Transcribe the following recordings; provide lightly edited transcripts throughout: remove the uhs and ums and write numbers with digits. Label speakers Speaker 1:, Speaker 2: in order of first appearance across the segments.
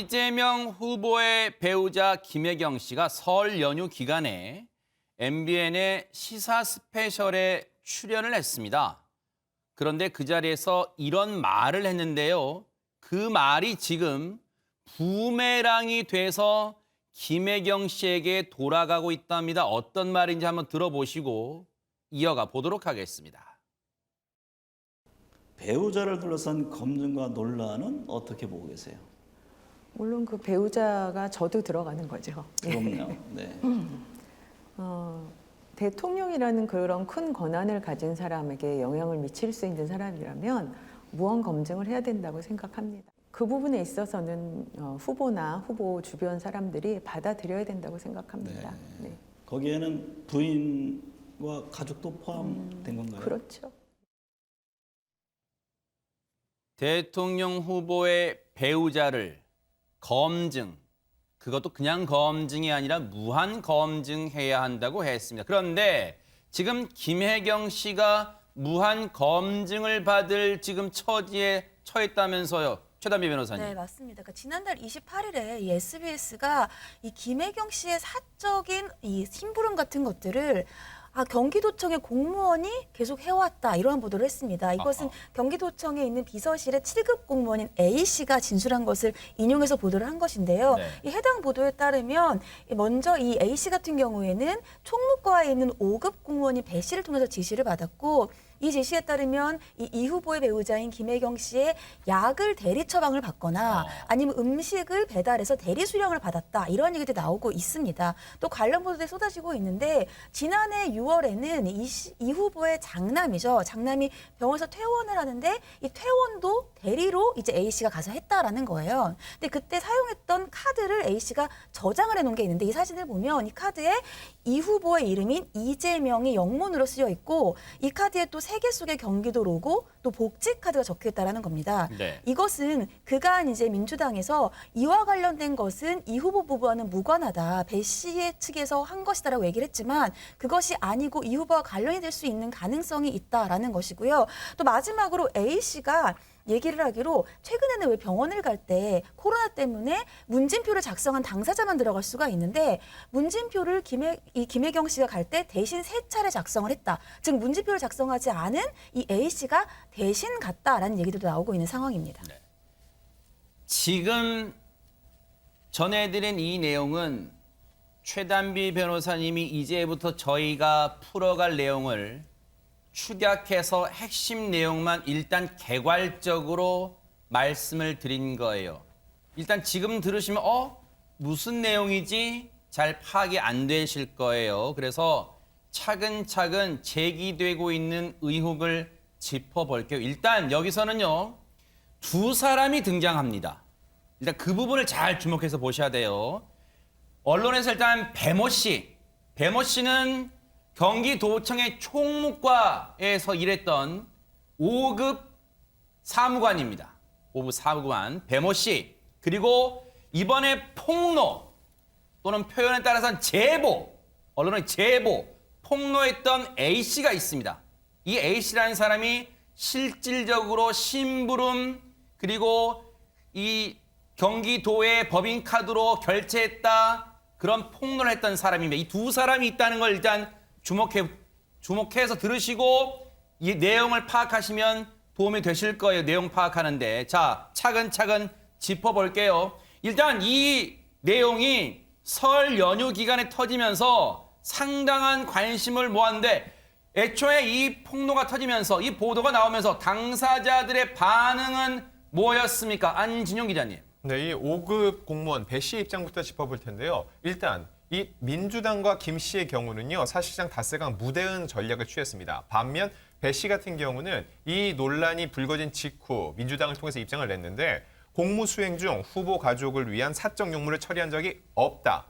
Speaker 1: 이재명 후보의 배우자 김혜경 씨가 설 연휴 기간에 MBN의 시사 스페셜에 출연을 했습니다. 그런데 그 자리에서 이런 말을 했는데요. 그 말이 지금 부메랑이 돼서 김혜경 씨에게 돌아가고 있답니다. 어떤 말인지 한번 들어보시고 이어가 보도록 하겠습니다.
Speaker 2: 배우자를 둘러싼 검증과 논란은 어떻게 보고 계세요?
Speaker 3: 물론 그 배우자가 저도 들어가는 거죠.
Speaker 2: 그럼요. 네.
Speaker 3: 대통령이라는 그런 큰 권한을 가진 사람에게 영향을 미칠 수 있는 사람이라면 무언 검증을 해야 된다고 생각합니다. 그 부분에 있어서는 후보나 후보 주변 사람들이 받아들여야 된다고 생각합니다. 네.
Speaker 2: 거기에는 부인과 가족도 포함된 건가요?
Speaker 3: 그렇죠.
Speaker 1: 대통령 후보의 배우자를 검증, 그것도 그냥 검증이 아니라 무한 검증해야 한다고 했습니다. 그런데 지금 김혜경 씨가 무한 검증을 받을 지금 처지에 처했다면서요. 최단비 변호사님.
Speaker 4: 네, 맞습니다. 그러니까 지난달 28일에 이 SBS가 이 김혜경 씨의 사적인 이 심부름 같은 것들을 경기도청의 공무원이 계속 해왔다 이런 보도를 했습니다. 이것은 경기도청에 있는 비서실의 7급 공무원인 A 씨가 진술한 것을 인용해서 보도를 한 것인데요.
Speaker 1: 네.
Speaker 4: 이 해당 보도에 따르면 먼저 이 A 씨 같은 경우에는 총무과에 있는 5급 공무원인 배 씨를 통해서 지시를 받았고 이 지시에 따르면 이 후보의 배우자인 김혜경 씨의 약을 대리 처방을 받거나 아니면 음식을 배달해서 대리 수령을 받았다 이런 얘기들이 나오고 있습니다. 또 관련 보도들이 쏟아지고 있는데 지난해 6월에는 이 후보의 장남이죠. 장남이 병원에서 퇴원을 하는데 이 퇴원도 대리로 이제 A 씨가 가서 했다라는 거예요. 근데 그때 사용했던 카드를 A 씨가 저장을 해놓은 게 있는데 이 사진을 보면 이 카드에 이 후보의 이름인 이재명이 영문으로 쓰여 있고 이 카드에 또 세개 속의 경기도 로고 또 복지 카드가 적혀 있다라는 겁니다.
Speaker 1: 네.
Speaker 4: 이것은 그간 이제 민주당에서 이와 관련된 것은 이 후보 부부와는 무관하다. 배 씨의 측에서 한 것이다라고 얘기를 했지만 그것이 아니고 이 후보와 관련이 될 수 있는 가능성이 있다라는 것이고요. 또 마지막으로 A 씨가 얘기를 하기로 최근에는 왜 병원을 갈 때 코로나 때문에 문진표를 작성한 당사자만 들어갈 수가 있는데 문진표를 김혜경 씨가 갈 때 대신 3차례 작성을 했다. 즉 문진표를 작성하지 않은 이 A 씨가 대신 갔다라는 얘기들도 나오고 있는 상황입니다.
Speaker 1: 네. 지금 전해드린 이 내용은 최단비 변호사님이 이제부터 저희가 풀어갈 내용을 축약해서 핵심 내용만 일단 개괄적으로 말씀을 드린 거예요. 일단 지금 들으시면 무슨 내용이지 잘 파악이 안 되실 거예요. 그래서 차근차근 제기되고 있는 의혹을 짚어볼게요. 일단 여기서는요. 두 사람이 등장합니다. 일단 그 부분을 잘 주목해서 보셔야 돼요. 언론에서 일단 배모 씨는 경기도청의 총무과에서 일했던 5급 사무관입니다. 5급 사무관 배모 씨. 그리고 이번에 폭로 또는 표현에 따라서는 제보, 언론의 제보, 폭로했던 A 씨가 있습니다. 이 A 씨라는 사람이 실질적으로 심부름 그리고 이 경기도의 법인카드로 결제했다 그런 폭로를 했던 사람입니다. 이 두 사람이 있다는 걸 일단 주목해서 들으시고 이 내용을 파악하시면 도움이 되실 거예요. 내용 파악하는데. 자, 차근차근 짚어볼게요. 일단 이 내용이 설 연휴 기간에 터지면서 상당한 관심을 모았는데 애초에 이 폭로가 터지면서 이 보도가 나오면서 당사자들의 반응은 뭐였습니까? 안진용 기자님.
Speaker 5: 네, 이 5급 공무원 배 씨 입장부터 짚어볼 텐데요. 일단 이 민주당과 김 씨의 경우는요. 사실상 닷새강 무대응 전략을 취했습니다. 반면 배 씨 같은 경우는 이 논란이 불거진 직후 민주당을 통해서 입장을 냈는데 공무 수행 중 후보 가족을 위한 사적 용무를 처리한 적이 없다.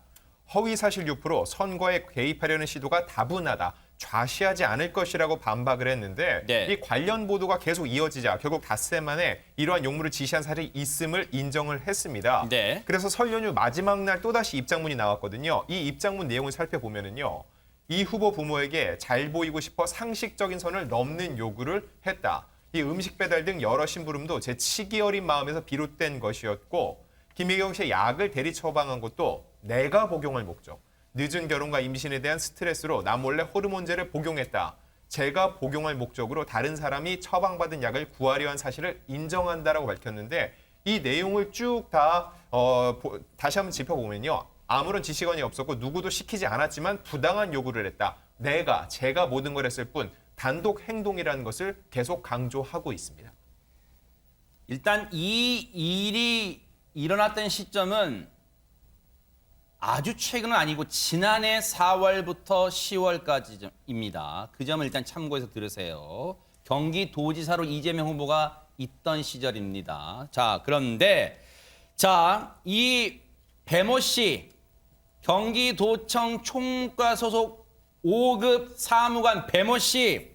Speaker 5: 허위사실 유포로 선거에 개입하려는 시도가 다분하다. 좌시하지 않을 것이라고 반박을 했는데
Speaker 1: 네.
Speaker 5: 이 관련 보도가 계속 이어지자 결국 닷새 만에 이러한 용무를 지시한 사실이 있음을 인정을 했습니다.
Speaker 1: 네.
Speaker 5: 그래서 설 연휴 마지막 날 또다시 입장문이 나왔거든요. 이 입장문 내용을 살펴보면은요. 이 후보 부모에게 잘 보이고 싶어 상식적인 선을 넘는 요구를 했다. 이 음식 배달 등 여러 심부름도 제 치기 어린 마음에서 비롯된 것이었고 김혜경 씨의 약을 대리 처방한 것도 내가 복용할 목적. 늦은 결혼과 임신에 대한 스트레스로 나 몰래 호르몬제를 복용했다. 제가 복용할 목적으로 다른 사람이 처방받은 약을 구하려 한 사실을 인정한다라고 밝혔는데 이 내용을 쭉 다 다시 한번 짚어보면요. 아무런 지시권이 없었고 누구도 시키지 않았지만 부당한 요구를 했다. 제가 모든 걸 했을 뿐 단독 행동이라는 것을 계속 강조하고 있습니다.
Speaker 1: 일단 이 일이 일어났던 시점은 아주 최근은 아니고 지난해 4월부터 10월까지입니다. 그 점을 일단 참고해서 들으세요. 경기도지사로 이재명 후보가 있던 시절입니다. 자, 그런데 이 배모 씨 경기도청 총무과 소속 5급 사무관 배모 씨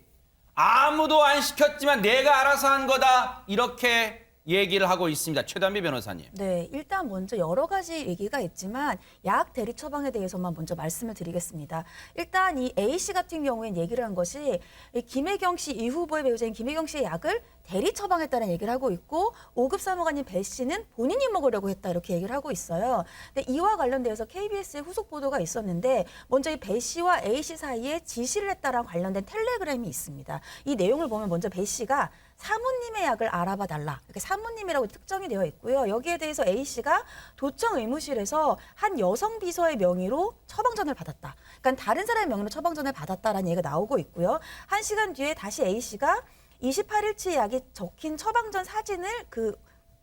Speaker 1: 아무도 안 시켰지만 내가 알아서 한 거다 이렇게 얘기를 하고 있습니다. 최단비 변호사님.
Speaker 4: 네, 일단 먼저 여러 가지 얘기가 있지만 약 대리 처방에 대해서만 먼저 말씀을 드리겠습니다. 일단 이 A 씨 같은 경우에는 얘기를 한 것이 이 김혜경 씨, 이 후보의 배우자인 김혜경 씨의 약을 대리 처방했다는 얘기를 하고 있고 5급 사무관인 배 씨는 본인이 먹으려고 했다 이렇게 얘기를 하고 있어요. 근데 이와 관련돼서 KBS의 후속 보도가 있었는데 먼저 이 배 씨와 A 씨 사이에 지시를 했다랑 관련된 텔레그램이 있습니다. 이 내용을 보면 먼저 배 씨가 사모님의 약을 알아봐 달라. 이렇게 사모님이라고 특정이 되어 있고요. 여기에 대해서 A 씨가 도청 의무실에서 한 여성 비서의 명의로 처방전을 받았다. 그러니까 다른 사람의 명의로 처방전을 받았다라는 얘기가 나오고 있고요. 1시간 뒤에 다시 A 씨가 28일치 약이 적힌 처방전 사진을 그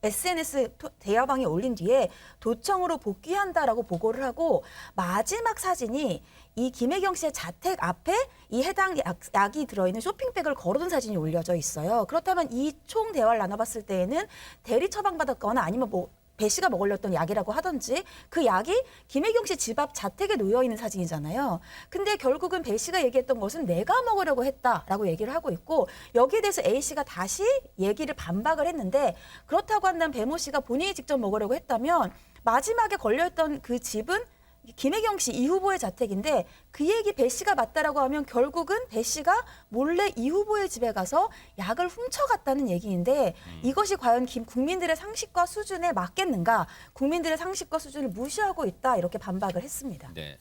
Speaker 4: SNS 대화방에 올린 뒤에 도청으로 복귀한다라고 보고를 하고 마지막 사진이 이 김혜경 씨의 자택 앞에 이 해당 약이 들어있는 쇼핑백을 걸어둔 사진이 올려져 있어요. 그렇다면 이 총 대화를 나눠봤을 때에는 대리 처방받았거나 아니면 배 씨가 먹으려던 약이라고 하든지 그 약이 김혜경 씨 집 앞 자택에 놓여 있는 사진이잖아요. 근데 결국은 배 씨가 얘기했던 것은 내가 먹으려고 했다라고 얘기를 하고 있고 여기에 대해서 A 씨가 다시 얘기를 반박을 했는데 그렇다고 한다면 배모 씨가 본인이 직접 먹으려고 했다면 마지막에 걸려있던 그 집은 김혜경 씨 이 후보의 자택인데 그 얘기 배 씨가 맞다라고 하면 결국은 배 씨가 몰래 이 후보의 집에 가서 약을 훔쳐갔다는 얘기인데 이것이 과연 국민들의 상식과 수준에 맞겠는가? 국민들의 상식과 수준을 무시하고 있다 이렇게 반박을 했습니다.
Speaker 1: 네.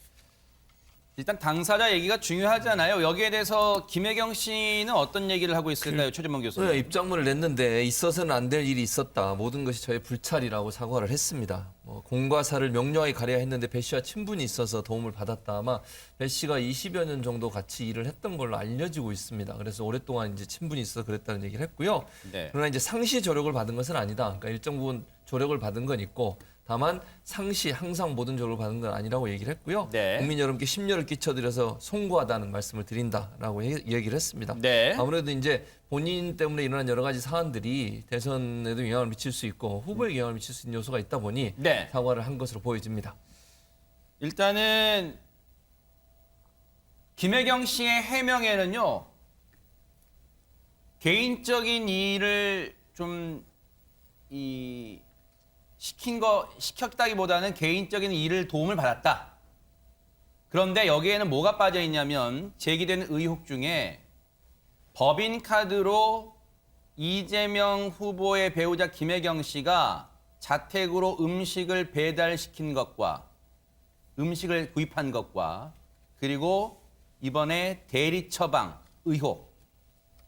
Speaker 1: 일단 당사자 얘기가 중요하잖아요. 여기에 대해서 김혜경 씨는 어떤 얘기를 하고 있을까요, 최준범 교수님?
Speaker 6: 네, 입장문을 냈는데 있어서는 안 될 일이 있었다. 모든 것이 저의 불찰이라고 사과를 했습니다. 공과 사를 명료하게 가려야 했는데 배 씨와 친분이 있어서 도움을 받았다. 아마 배 씨가 20여 년 정도 같이 일을 했던 걸로 알려지고 있습니다. 그래서 오랫동안 이제 친분이 있어서 그랬다는 얘기를 했고요.
Speaker 1: 네.
Speaker 6: 그러나 이제 상시 조력을 받은 것은 아니다. 그러니까 일정 부분 조력을 받은 건 있고 다만 상시 항상 모든 조력을 받은 건 아니라고 얘기를 했고요.
Speaker 1: 네.
Speaker 6: 국민 여러분께 심려를 끼쳐드려서 송구하다는 말씀을 드린다라고 얘기를 했습니다.
Speaker 1: 네.
Speaker 6: 아무래도 이제 본인 때문에 일어난 여러 가지 사안들이 대선에도 영향을 미칠 수 있고 후보에게 영향을 미칠 수 있는 요소가 있다 보니
Speaker 1: 네.
Speaker 6: 사과를 한 것으로 보여집니다.
Speaker 1: 일단은 김혜경 씨의 해명에는요. 개인적인 일을 좀 시켰다기보다는 개인적인 일을 도움을 받았다. 그런데 여기에는 뭐가 빠져 있냐면 제기된 의혹 중에 법인카드로 이재명 후보의 배우자 김혜경 씨가 자택으로 음식을 배달시킨 것과 음식을 구입한 것과 그리고 이번에 대리 처방 의혹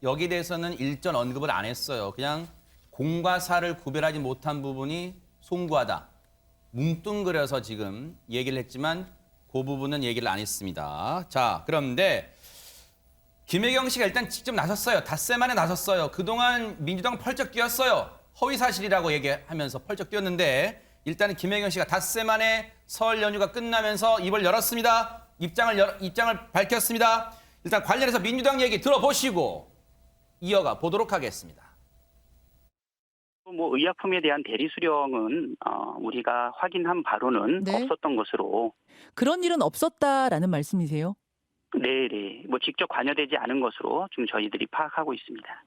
Speaker 1: 여기에 대해서는 일전 언급을 안 했어요. 그냥 공과 사를 구별하지 못한 부분이 송구하다. 뭉뚱그려서 지금 얘기를 했지만 그 부분은 얘기를 안 했습니다. 자, 그런데 김혜경 씨가 일단 직접 나섰어요. 닷새 만에 나섰어요. 그동안 민주당 펄쩍 뛰었어요. 허위 사실이라고 얘기하면서 펄쩍 뛰었는데 일단은 김혜경 씨가 닷새 만에 설 연휴가 끝나면서 입을 열었습니다. 입장을 밝혔습니다. 일단 관련해서 민주당 얘기 들어보시고 이어가 보도록 하겠습니다.
Speaker 7: 의약품에 대한 대리 수령은 우리가 확인한 바로는
Speaker 8: 네.
Speaker 7: 없었던 것으로.
Speaker 8: 그런 일은 없었다라는 말씀이세요?
Speaker 7: 네네. 직접 관여되지 않은 것으로 지금 저희들이 파악하고 있습니다.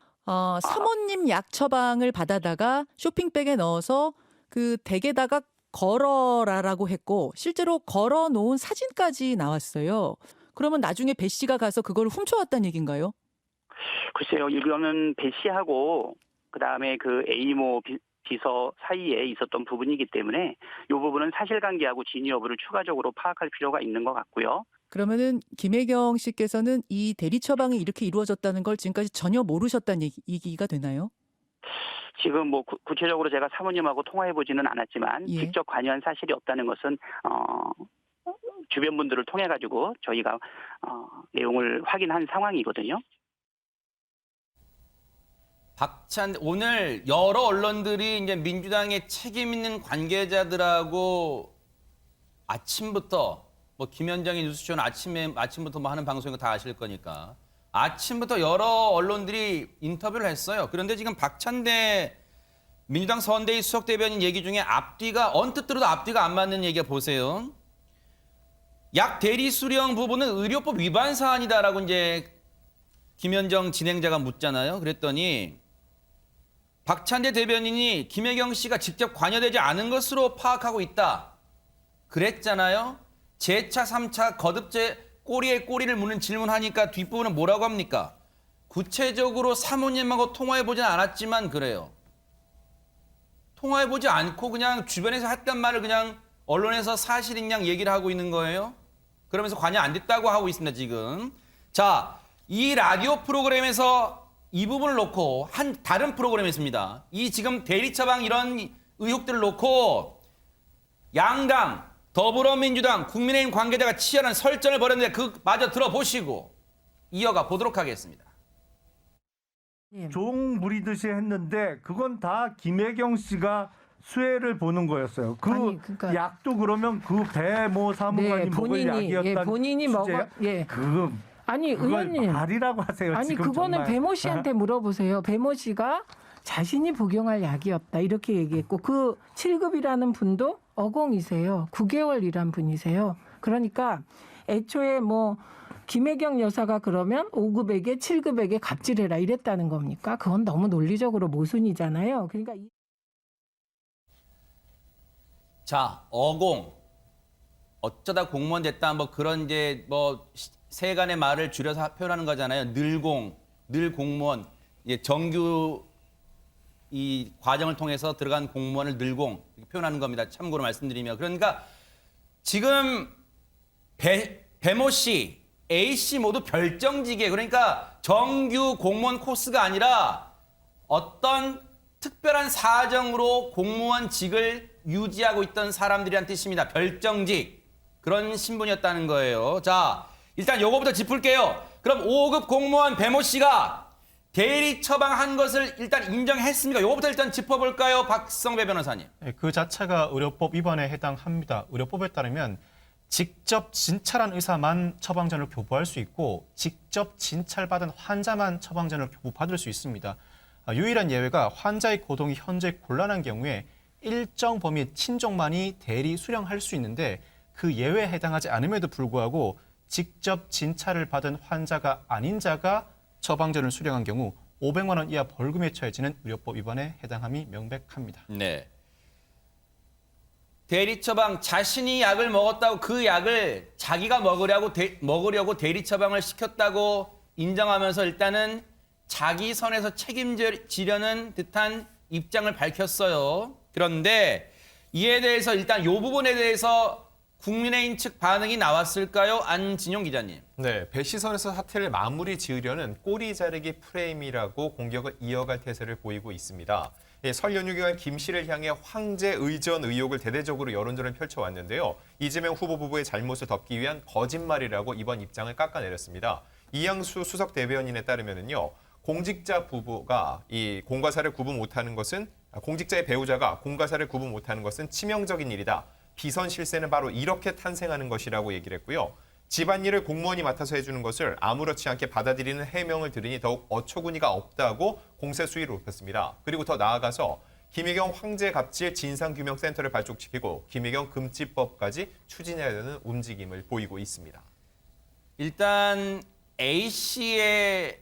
Speaker 8: 사모님 약 처방을 받아다가 쇼핑백에 넣어서 그 댁에다가 걸어라라고 했고 실제로 걸어 놓은 사진까지 나왔어요. 그러면 나중에 배 씨가 가서 그걸 훔쳐왔다는 얘기인가요?
Speaker 7: 글쎄요. 이거는 배 씨하고 그다음에 그 A모 비서 사이에 있었던 부분이기 때문에 이 부분은 사실관계하고 진위 여부를 추가적으로 파악할 필요가 있는 것 같고요.
Speaker 8: 그러면은 김혜경 씨께서는 이 대리 처방이 이렇게 이루어졌다는 걸 지금까지 전혀 모르셨다는 얘기가 되나요?
Speaker 7: 지금 뭐 구체적으로 제가 사모님하고 통화해 보지는 않았지만
Speaker 8: 예.
Speaker 7: 직접 관여한 사실이 없다는 것은 주변 분들을 통해 가지고 저희가 내용을 확인한 상황이거든요.
Speaker 1: 오늘 여러 언론들이 이제 민주당의 책임 있는 관계자들하고 아침부터 뭐 김현정의 뉴스쇼는 아침부터 뭐 하는 방송이고 다 아실 거니까 아침부터 여러 언론들이 인터뷰를 했어요. 그런데 지금 박찬대 민주당 선대위 수석 대변인 얘기 중에 앞뒤가 언뜻 들어도 앞뒤가 안 맞는 얘기가 보세요. 약 대리 수령 부분은 의료법 위반 사안이다라고 이제 김현정 진행자가 묻잖아요. 그랬더니 박찬대 대변인이 김혜경 씨가 직접 관여되지 않은 것으로 파악하고 있다. 그랬잖아요. 재차 3차 거듭제 꼬리에 꼬리를 무는 질문하니까 뒷부분은 뭐라고 합니까? 구체적으로 사모님하고 통화해보진 않았지만 그래요. 통화해보지 않고 그냥 주변에서 했던 말을 그냥 언론에서 사실인 양 얘기를 하고 있는 거예요. 그러면서 관여 안 됐다고 하고 있습니다, 지금. 자, 이 라디오 프로그램에서 이 부분을 놓고 한 다른 프로그램이 있습니다. 이 지금 대리 처방 이런 의혹들을 놓고 양당, 더불어민주당, 국민의힘 관계자가 치열한 설전을 벌였는데 그 마저 들어보시고 이어가 보도록 하겠습니다.
Speaker 9: 종 부리듯이 했는데 그건 다 김혜경 씨가 수혜를 보는 거였어요. 그
Speaker 10: 아니, 그러니까
Speaker 9: 약도 그러면 그 배모 사무관이 먹을 약이었다는
Speaker 10: 본인이 먹어
Speaker 9: 그
Speaker 10: 아니
Speaker 9: 그걸
Speaker 10: 의원님
Speaker 9: 말이라고 하세요.
Speaker 10: 아니
Speaker 9: 지금
Speaker 10: 그거는
Speaker 9: 정말.
Speaker 10: 배모 씨한테 물어보세요. 배모 씨가 자신이 복용할 약이었다 이렇게 얘기했고 그 7급이라는 분도 어공이세요. 9개월이란 분이세요. 그러니까 애초에 뭐 김혜경 여사가 그러면 5급에게 7급에게 갑질해라 이랬다는 겁니까? 그건 너무 논리적으로 모순이잖아요. 그러니까
Speaker 1: 자, 어공. 어쩌다 공무원 됐다 뭐 그런 이제 뭐 세간의 말을 줄여서 표현하는 거잖아요. 늘공, 늘 공무원. 예, 정규 이 과정을 통해서 들어간 공무원을 늘공 이렇게 표현하는 겁니다. 참고로 말씀드리면. 그러니까 지금 배모 씨, A 씨 모두 별정직이에요. 그러니까 정규 공무원 코스가 아니라 어떤 특별한 사정으로 공무원직을 유지하고 있던 사람들이란 뜻입니다. 별정직. 그런 신분이었다는 거예요. 자, 일단 요거부터 짚을게요. 그럼 5급 공무원 배모 씨가 대리 처방한 것을 일단 인정했습니까? 요거부터 일단 짚어볼까요? 박성배 변호사님.
Speaker 11: 네, 그 자체가 의료법 위반에 해당합니다. 의료법에 따르면 직접 진찰한 의사만 처방전을 교부할 수 있고 직접 진찰받은 환자만 처방전을 교부받을 수 있습니다. 유일한 예외가 환자의 고동이 현재 곤란한 경우에 일정 범위의 친족만이 대리 수령할 수 있는데 그 예외에 해당하지 않음에도 불구하고 직접 진찰을 받은 환자가 아닌 자가 처방전을 수령한 경우 500만 원 이하 벌금에 처해지는 의료법 위반에 해당함이 명백합니다.
Speaker 1: 네. 대리 처방 자신이 약을 먹었다고 그 약을 자기가 먹으려고 대리 처방을 시켰다고 인정하면서 일단은 자기 선에서 책임지려는 듯한 입장을 밝혔어요. 그런데 이에 대해서 일단 이 부분에 대해서 국민의힘 측 반응이 나왔을까요? 안진용 기자님.
Speaker 5: 네, 배 시선에서 사태를 마무리 지으려는 꼬리 자르기 프레임이라고 공격을 이어갈 태세를 보이고 있습니다. 설 연휴 기간 김 씨를 향해 황제 의전 의혹을 대대적으로 여론전을 펼쳐왔는데요. 이재명 후보 부부의 잘못을 덮기 위한 거짓말이라고 이번 입장을 깎아내렸습니다. 이양수 수석 대변인에 따르면요, 공직자 부부가 이 공과사를 구분 못하는 것은 공직자의 배우자가 공과사를 구분 못하는 것은 치명적인 일이다. 비선 실세는 바로 이렇게 탄생하는 것이라고 얘기를 했고요. 집안일을 공무원이 맡아서 해주는 것을 아무렇지 않게 받아들이는 해명을 들으니 더욱 어처구니가 없다고 공세 수위를 높였습니다. 그리고 더 나아가서 김혜경 황제 갑질 진상규명센터를 발족시키고 김혜경 금지법까지 추진해야 되는 움직임을 보이고 있습니다.
Speaker 1: 일단 A 씨의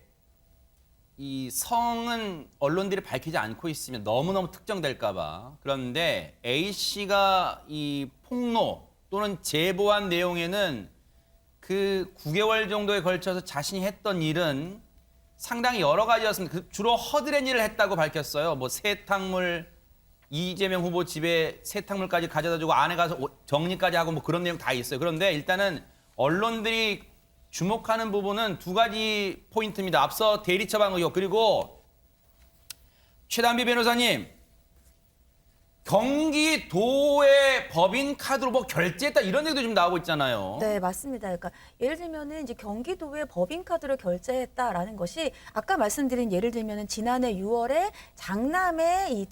Speaker 1: 이 성은 언론들이 밝히지 않고 있으면 너무너무 특정될까 봐. 그런데 A 씨가 이 폭로 또는 제보한 내용에는 그 9개월 정도에 걸쳐서 자신이 했던 일은 상당히 여러 가지였습니다. 주로 허드렛 일을 했다고 밝혔어요. 뭐 세탁물 이재명 후보 집에 세탁물까지 가져다 주고 안에 가서 정리까지 하고 뭐 그런 내용 다 있어요. 그런데 일단은 언론들이 주목하는 부분은 두 가지 포인트입니다. 앞서 대리 처방 의혹 그리고 최단비 변호사님, 경기도의 법인 카드로 뭐 결제했다 이런 얘기도 좀 나오고 있잖아요.
Speaker 4: 네, 맞습니다. 그러니까 예를 들면은 이제 경기도에 법인카드로 결제했다라는 것이 아까 말씀드린 예를 들면은 지난해 6월에 장남의 이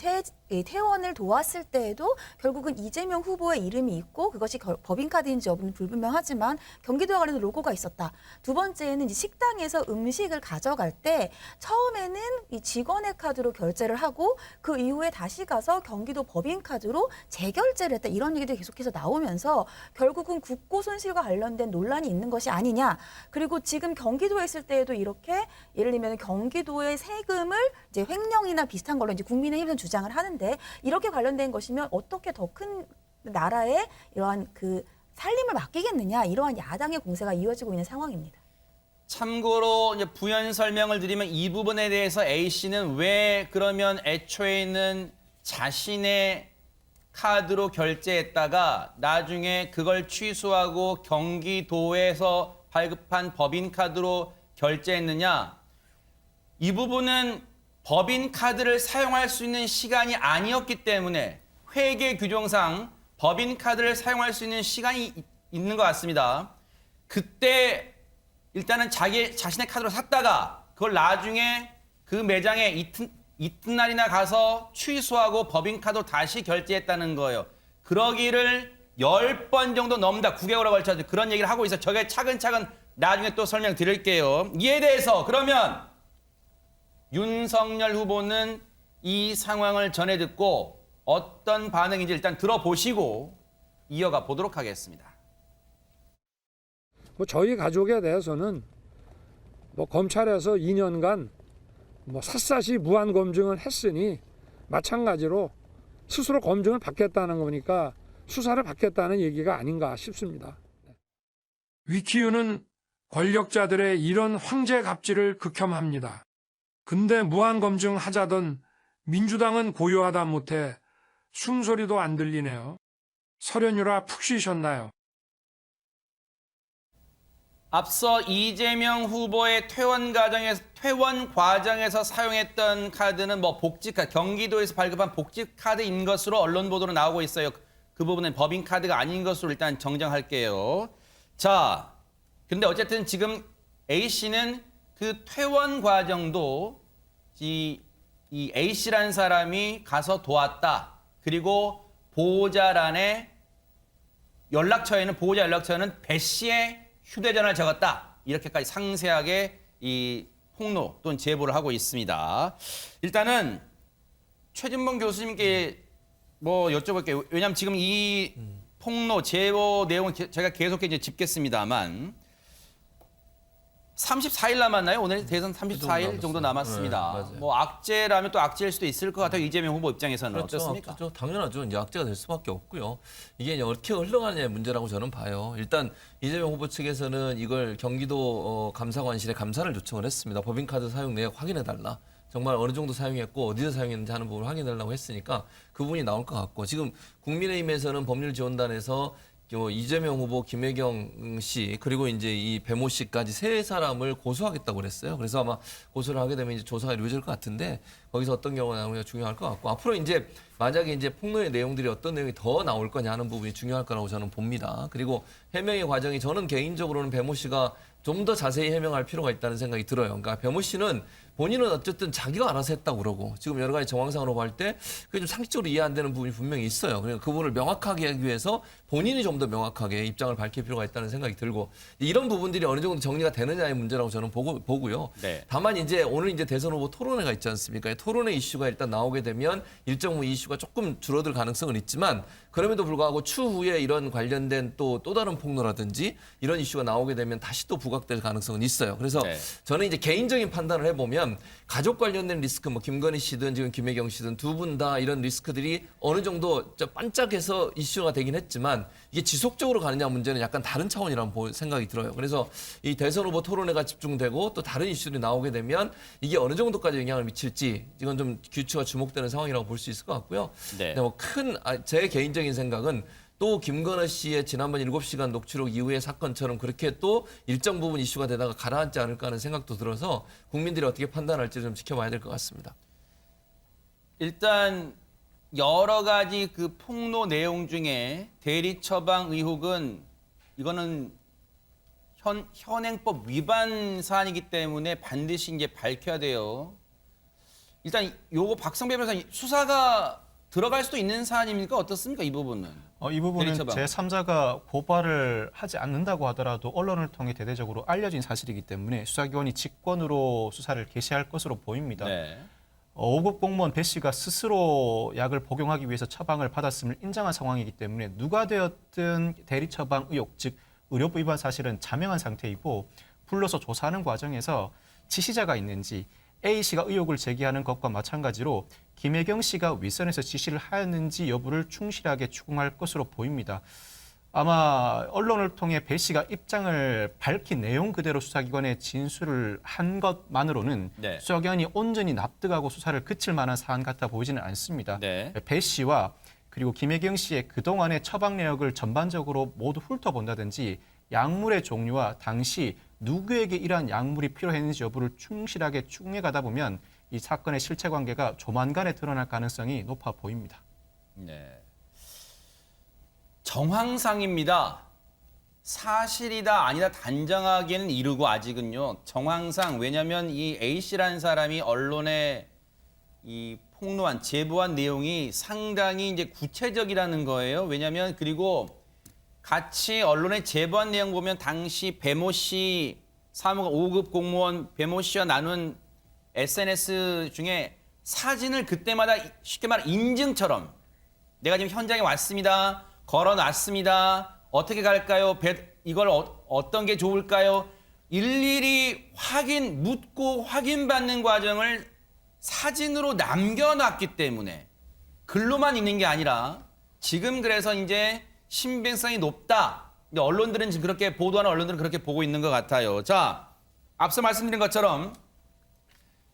Speaker 4: 퇴원을 도왔을 때에도 결국은 이재명 후보의 이름이 있고 그것이 법인카드인지 여부는 불분명하지만 경기도와 관련된 로고가 있었다. 두 번째는 이제 식당에서 음식을 가져갈 때 처음에는 이 직원의 카드로 결제를 하고 그 이후에 다시 가서 경기도 법인카드로 재결제를 했다. 이런 얘기들이 계속해서 나오면서 결국은 국고 손실과 관련된 논란이 있는 것이 아니냐. 그리고 지금 경기도에 있을 때에도 이렇게 예를 들면 경기도의 세금을 이제 횡령이나 비슷한 걸로 이제 국민의힘은 주장을 하는데 이렇게 관련된 것이면 어떻게 더 큰 나라에 이러한 그 살림을 맡기겠느냐. 이러한 야당의 공세가 이어지고 있는 상황입니다.
Speaker 1: 참고로 이제 부연 설명을 드리면 이 부분에 대해서 A 씨는 왜 그러면 애초에는 자신의 카드로 결제했다가 나중에 그걸 취소하고 경기도에서 발급한 법인카드로 결제했느냐. 이 부분은 법인카드를 사용할 수 있는 시간이 아니었기 때문에 회계 규정상 법인카드를 사용할 수 있는 시간이 있는 것 같습니다. 그때 일단은 자신의 카드로 샀다가 그걸 나중에 그 매장에 이튿날이나 가서 취소하고 법인카드로 다시 결제했다는 거예요. 그러기를 10번 정도 넘는다. 9개월에 걸쳐서 그런 얘기를 하고 있어요. 저게 차근차근 나중에 또 설명드릴게요. 이에 대해서 그러면 윤석열 후보는 이 상황을 전해 듣고 어떤 반응인지 일단 들어보시고 이어가 보도록 하겠습니다.
Speaker 12: 뭐 저희 가족에 대해서는 뭐 검찰에서 2년간 뭐 샅샅이 무한 검증을 했으니 마찬가지로 스스로 검증을 받겠다는 거니까 수사를 받겠다는 얘기가 아닌가 싶습니다. 위키유는 권력자들의 이런 황제 갑질을 극혐합니다. 근데 무한 검증하자던 민주당은 고요하다 못해 숨소리도 안 들리네요. 설현유라 푹 쉬셨나요?
Speaker 1: 앞서 이재명 후보의 퇴원 과정에서 사용했던 카드는 뭐 복지카드, 경기도에서 발급한 복지카드인 것으로 언론 보도로 나오고 있어요. 그 부분은 법인카드가 아닌 것으로 일단 정정할게요. 자, 근데 어쨌든 지금 A 씨는 그 퇴원 과정도 이 A 씨라는 사람이 가서 도왔다. 그리고 보호자란에 보호자 연락처에는 배 씨의 휴대전화를 적었다. 이렇게까지 상세하게 이 폭로 또는 제보를 하고 있습니다. 일단은 최진봉 교수님께 뭐 여쭤볼게요. 왜냐하면 지금 이 폭로 제보 내용은 제가 계속 이제 짚겠습니다만 34일 남았나요? 오늘 대선 34일 정도 남았습니다.
Speaker 6: 네,
Speaker 1: 뭐 악재라면 또 악재일 수도 있을 것 같아요. 이재명 후보 입장에서는
Speaker 6: 그렇죠.
Speaker 1: 어떻습니까?
Speaker 6: 그렇죠. 당연하죠. 이제 악재가 될 수밖에 없고요. 이게 이제 어떻게 흘러가느냐의 문제라고 저는 봐요. 일단 이재명 후보 측에서는 이걸 경기도 감사관실에 감사를 요청을 했습니다. 법인카드 사용 내역 확인해달라. 정말 어느 정도 사용했고 어디서 사용했는지 하는 부분을 확인해달라고 했으니까 그 부분이 나올 것 같고 지금 국민의힘에서는 법률지원단에서 이재명 후보, 김혜경 씨 그리고 이제 이 배모 씨까지 세 사람을 고소하겠다고 그랬어요. 그래서 아마 고소를 하게 되면 이제 조사가 이루어질 것 같은데 거기서 어떤 경우가 나오느냐 중요할 것 같고 앞으로 이제 만약에 이제 폭로의 내용들이 어떤 내용이 더 나올 거냐 하는 부분이 중요할 거라고 저는 봅니다. 그리고 해명의 과정이 저는 개인적으로는 배모 씨가 좀 더 자세히 해명할 필요가 있다는 생각이 들어요. 그러니까 배모 씨는 본인은 어쨌든 자기가 알아서 했다고 그러고 지금 여러 가지 정황상으로 볼 때 그게 좀 상식적으로 이해 안 되는 부분이 분명히 있어요. 그러니까 그 부분을 명확하게 하기 위해서 본인이 좀 더 명확하게 입장을 밝힐 필요가 있다는 생각이 들고 이런 부분들이 어느 정도 정리가 되느냐의 문제라고 저는 보고요.
Speaker 1: 네.
Speaker 6: 다만 이제 오늘 이제 대선 후보 토론회가 있지 않습니까? 토론회 이슈가 일단 나오게 되면 일정 부 이슈가 조금 줄어들 가능성은 있지만 그럼에도 불구하고 추후에 이런 관련된 또 다른 폭로라든지 이런 이슈가 나오게 되면 다시 또 부각될 가능성은 있어요. 그래서
Speaker 1: 네.
Speaker 6: 저는 이제 개인적인 판단을 해보면 가족 관련된 리스크, 뭐 김건희 씨든 지금 김혜경 씨든 두 분 다 이런 리스크들이 어느 정도 반짝해서 이슈가 되긴 했지만 이게 지속적으로 가느냐 문제는 약간 다른 차원이라는 생각이 들어요. 그래서 이 대선 후보 토론회가 집중되고 또 다른 이슈들이 나오게 되면 이게 어느 정도까지 영향을 미칠지 이건 좀 규칙가 주목되는 상황이라고 볼 수 있을 것 같고요.
Speaker 1: 네.
Speaker 6: 뭐 제 개인적인 생각은 또 김건희 씨의 지난번 7시간 녹취록 이후의 사건처럼 그렇게 또 일정 부분 이슈가 되다가 가라앉지 않을까 하는 생각도 들어서 국민들이 어떻게 판단할지 좀 지켜봐야 될 것 같습니다.
Speaker 1: 일단 여러 가지 그 폭로 내용 중에 대리 처방 의혹은 이거는 현행법 위반 사안이기 때문에 반드시 이제 밝혀야 돼요. 일단 요거 박성배 변호사님 수사가 들어갈 수도 있는 사안입니까? 어떻습니까? 이 부분은?
Speaker 11: 이 부분은
Speaker 1: 대리처방.
Speaker 11: 제3자가 고발을 하지 않는다고 하더라도 언론을 통해 대대적으로 알려진 사실이기 때문에 수사기관이 직권으로 수사를 개시할 것으로 보입니다.
Speaker 1: 네.
Speaker 11: 5급 공무원 배 씨가 스스로 약을 복용하기 위해서 처방을 받았음을 인정한 상황이기 때문에 누가 되었든 대리 처방 의혹, 즉 의료법 위반 사실은 자명한 상태이고 불러서 조사하는 과정에서 지시자가 있는지 A 씨가 의혹을 제기하는 것과 마찬가지로 김혜경 씨가 윗선에서 지시를 하였는지 여부를 충실하게 추궁할 것으로 보입니다. 아마 언론을 통해 배 씨가 입장을 밝힌 내용 그대로 수사기관에 진술을 한 것만으로는
Speaker 1: 네.
Speaker 11: 수사기관이 온전히 납득하고 수사를 그칠 만한 사안 같아 보이지는 않습니다.
Speaker 1: 네.
Speaker 11: 배 씨와 그리고 김혜경 씨의 그동안의 처방 내역을 전반적으로 모두 훑어본다든지 약물의 종류와 당시 누구에게 이러한 약물이 필요했는지 여부를 충실하게 추궁해가다 보면 이 사건의 실체관계가 조만간에 드러날 가능성이 높아 보입니다.
Speaker 1: 네. 정황상입니다. 사실이다 아니다 단정하기에는 이르고 아직은요. 정황상 왜냐하면 이 A 씨라는 사람이 언론에 이 폭로한 제보한 내용이 상당히 이제 구체적이라는 거예요. 왜냐하면 그리고 같이 언론에 제보한 내용 보면 당시 배모 씨 사무관 5급 공무원 배모 씨와 나눈 SNS 중에 사진을 그때마다 쉽게 말해 인증처럼 내가 지금 현장에 왔습니다. 걸어놨습니다. 어떻게 갈까요? 이걸 어떤 게 좋을까요? 일일이 묻고 확인받는 과정을 사진으로 남겨놨기 때문에 글로만 있는 게 아니라 지금 그래서 이제 신빙성이 높다. 언론들은 지금 그렇게 보도하는 언론들은 그렇게 보고 있는 것 같아요. 자, 앞서 말씀드린 것처럼